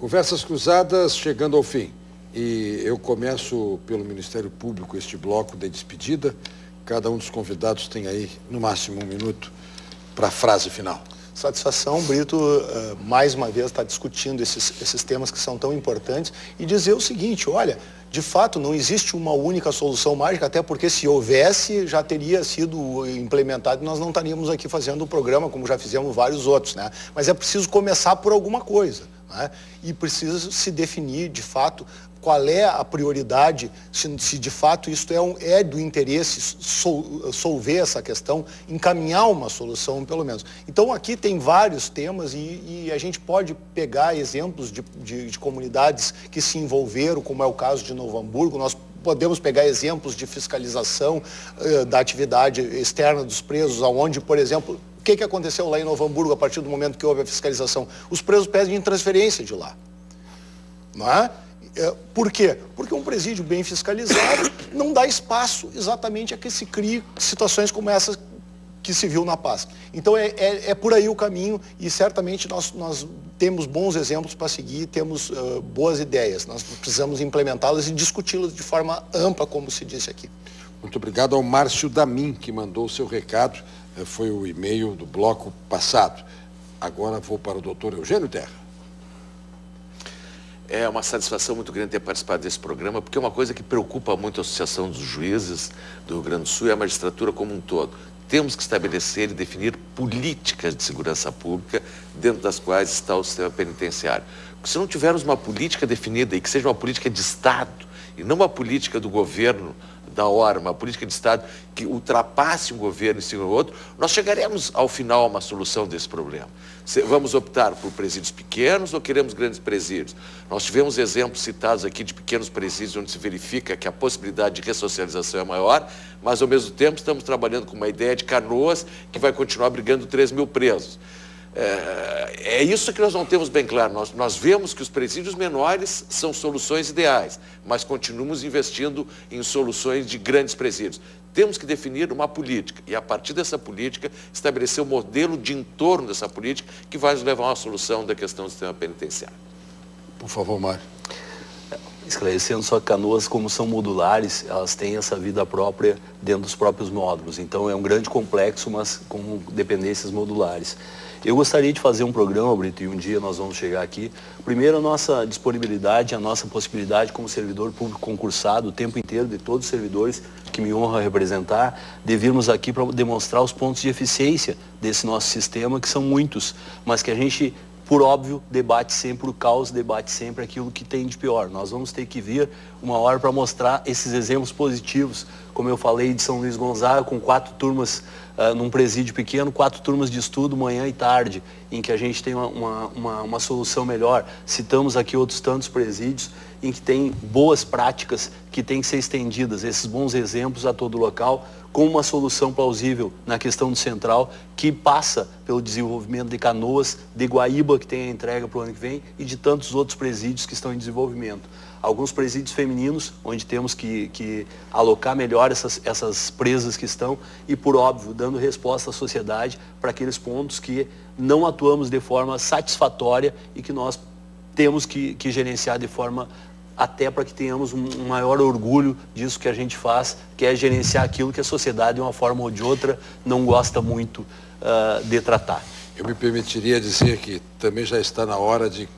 Conversas Cruzadas chegando ao fim. E eu começo pelo Ministério Público este bloco de despedida. Cada um dos convidados tem aí, no máximo, 1 minuto para a frase final. Satisfação, Brito, mais uma vez está discutindo esses temas que são tão importantes e dizer o seguinte, olha, de fato não existe uma única solução mágica, até porque se houvesse já teria sido implementado e nós não estaríamos aqui fazendo o programa como já fizemos vários outros, né? Mas é preciso começar por alguma coisa, né? E precisa se definir de fato qual é a prioridade, se de fato isso é do interesse solver essa questão, encaminhar uma solução, pelo menos. Então, aqui tem vários temas e a gente pode pegar exemplos de comunidades que se envolveram, como é o caso de Novo Hamburgo. Nós podemos pegar exemplos de fiscalização da atividade externa dos presos, onde, por exemplo, o que aconteceu lá em Novo Hamburgo a partir do momento que houve a fiscalização? Os presos pedem transferência de lá, não é? Por quê? Porque um presídio bem fiscalizado não dá espaço exatamente a que se crie situações como essas que se viu na Paz. Então é por aí o caminho e certamente nós temos bons exemplos para seguir, temos boas ideias. Nós precisamos implementá-las e discuti-las de forma ampla, como se disse aqui. Muito obrigado ao Márcio Damin, que mandou o seu recado. Foi o e-mail do bloco passado. Agora vou para o doutor Eugênio Terra. É uma satisfação muito grande ter participado desse programa, porque é uma coisa que preocupa muito a Associação dos Juízes do Rio Grande do Sul e a magistratura como um todo. Temos que estabelecer e definir políticas de segurança pública, dentro das quais está o sistema penitenciário. Porque se não tivermos uma política definida e que seja uma política de Estado, e não uma política do governo da hora, uma política de Estado que ultrapasse um governo em cima do outro, nós chegaremos ao final a uma solução desse problema. Vamos optar por presídios pequenos ou queremos grandes presídios? Nós tivemos exemplos citados aqui de pequenos presídios onde se verifica que a possibilidade de ressocialização é maior, mas ao mesmo tempo estamos trabalhando com uma ideia de Canoas que vai continuar abrigando 3.000 presos. É isso que nós não temos bem claro. Nós vemos que os presídios menores são soluções ideais, mas continuamos investindo em soluções de grandes presídios. Temos que definir uma política e, a partir dessa política, estabelecer um modelo de entorno dessa política que vai nos levar a uma solução da questão do sistema penitenciário. Por favor, Mário. Esclarecendo só que Canoas, como são modulares, elas têm essa vida própria dentro dos próprios módulos. Então é um grande complexo, mas com dependências modulares. Eu gostaria de fazer um programa, Brito, e um dia nós vamos chegar aqui. Primeiro, a nossa disponibilidade, a nossa possibilidade como servidor público concursado o tempo inteiro, de todos os servidores que me honra representar, de virmos aqui para demonstrar os pontos de eficiência desse nosso sistema, que são muitos, mas que a gente, por óbvio, debate sempre o caos, debate sempre aquilo que tem de pior. Nós vamos ter que vir uma hora para mostrar esses exemplos positivos, como eu falei de São Luís Gonzaga, com 4 turmas num presídio pequeno, 4 turmas de estudo, manhã e tarde, em que a gente tem uma solução melhor. Citamos aqui outros tantos presídios em que tem boas práticas que têm que ser estendidas, esses bons exemplos a todo local, com uma solução plausível na questão do Central, que passa pelo desenvolvimento de Canoas, de Guaíba, que tem a entrega para o ano que vem, e de tantos outros presídios que estão em desenvolvimento. Alguns presídios femininos, onde temos que alocar melhor essas presas que estão, e, por óbvio, dando resposta à sociedade para aqueles pontos que não atuamos de forma satisfatória e que nós temos que gerenciar de forma até para que tenhamos um maior orgulho disso que a gente faz, que é gerenciar aquilo que a sociedade, de uma forma ou de outra, não gosta muito de tratar. Eu me permitiria dizer que também já está na hora de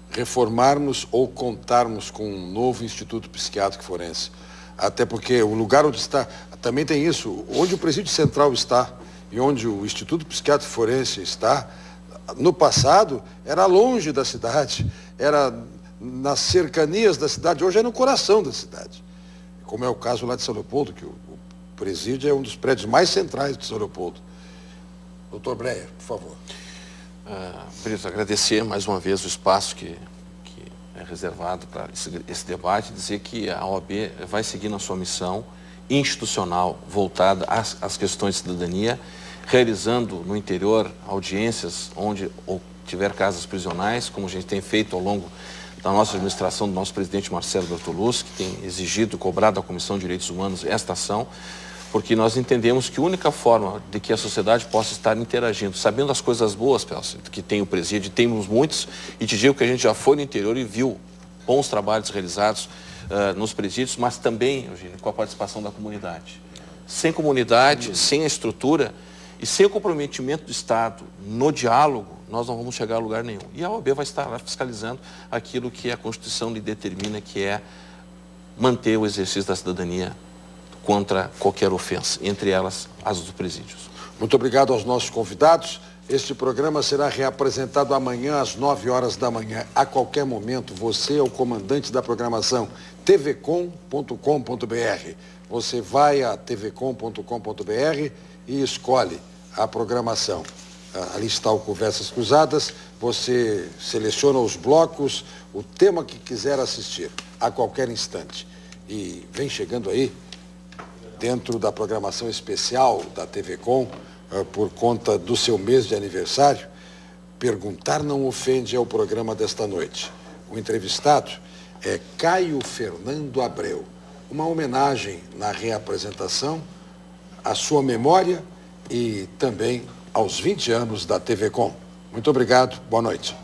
reformarmos ou contarmos com um novo Instituto Psiquiátrico Forense. Até porque o lugar onde está, também tem isso, onde o Presídio Central está e onde o Instituto Psiquiátrico Forense está, no passado era longe da cidade, era nas cercanias da cidade, hoje é no coração da cidade. Como é o caso lá de São Leopoldo, que o presídio é um dos prédios mais centrais de São Leopoldo. Doutor Breyer, por favor. Brito, agradecer mais uma vez o espaço que é reservado para esse debate, dizer que a OAB vai seguir na sua missão institucional voltada às questões de cidadania, realizando no interior audiências onde tiver casas prisionais, como a gente tem feito ao longo da nossa administração, do nosso presidente Marcelo Bertolucci, que tem exigido, cobrado da Comissão de Direitos Humanos esta ação, porque nós entendemos que a única forma de que a sociedade possa estar interagindo, sabendo as coisas boas, Pelso, que tem o presídio, temos muitos, e te digo que a gente já foi no interior e viu bons trabalhos realizados nos presídios, mas também, Eugênio, com a participação da comunidade. Sem comunidade, sem a estrutura e sem o comprometimento do Estado no diálogo, nós não vamos chegar a lugar nenhum. E a OAB vai estar lá fiscalizando aquilo que a Constituição lhe determina, que é manter o exercício da cidadania contra qualquer ofensa, entre elas as dos presídios. Muito obrigado aos nossos convidados. Este programa será reapresentado amanhã às 9 horas da manhã. A qualquer momento, você é o comandante da programação tvcom.com.br. Você vai a tvcom.com.br e escolhe a programação. Ali está o Conversas Cruzadas. Você seleciona os blocos, o tema que quiser assistir, a qualquer instante. E vem chegando aí, dentro da programação especial da TV Com, por conta do seu mês de aniversário, Perguntar Não Ofende é o programa desta noite. O entrevistado é Caio Fernando Abreu. Uma homenagem na reapresentação à sua memória e também aos 20 anos da TV Com. Muito obrigado, boa noite.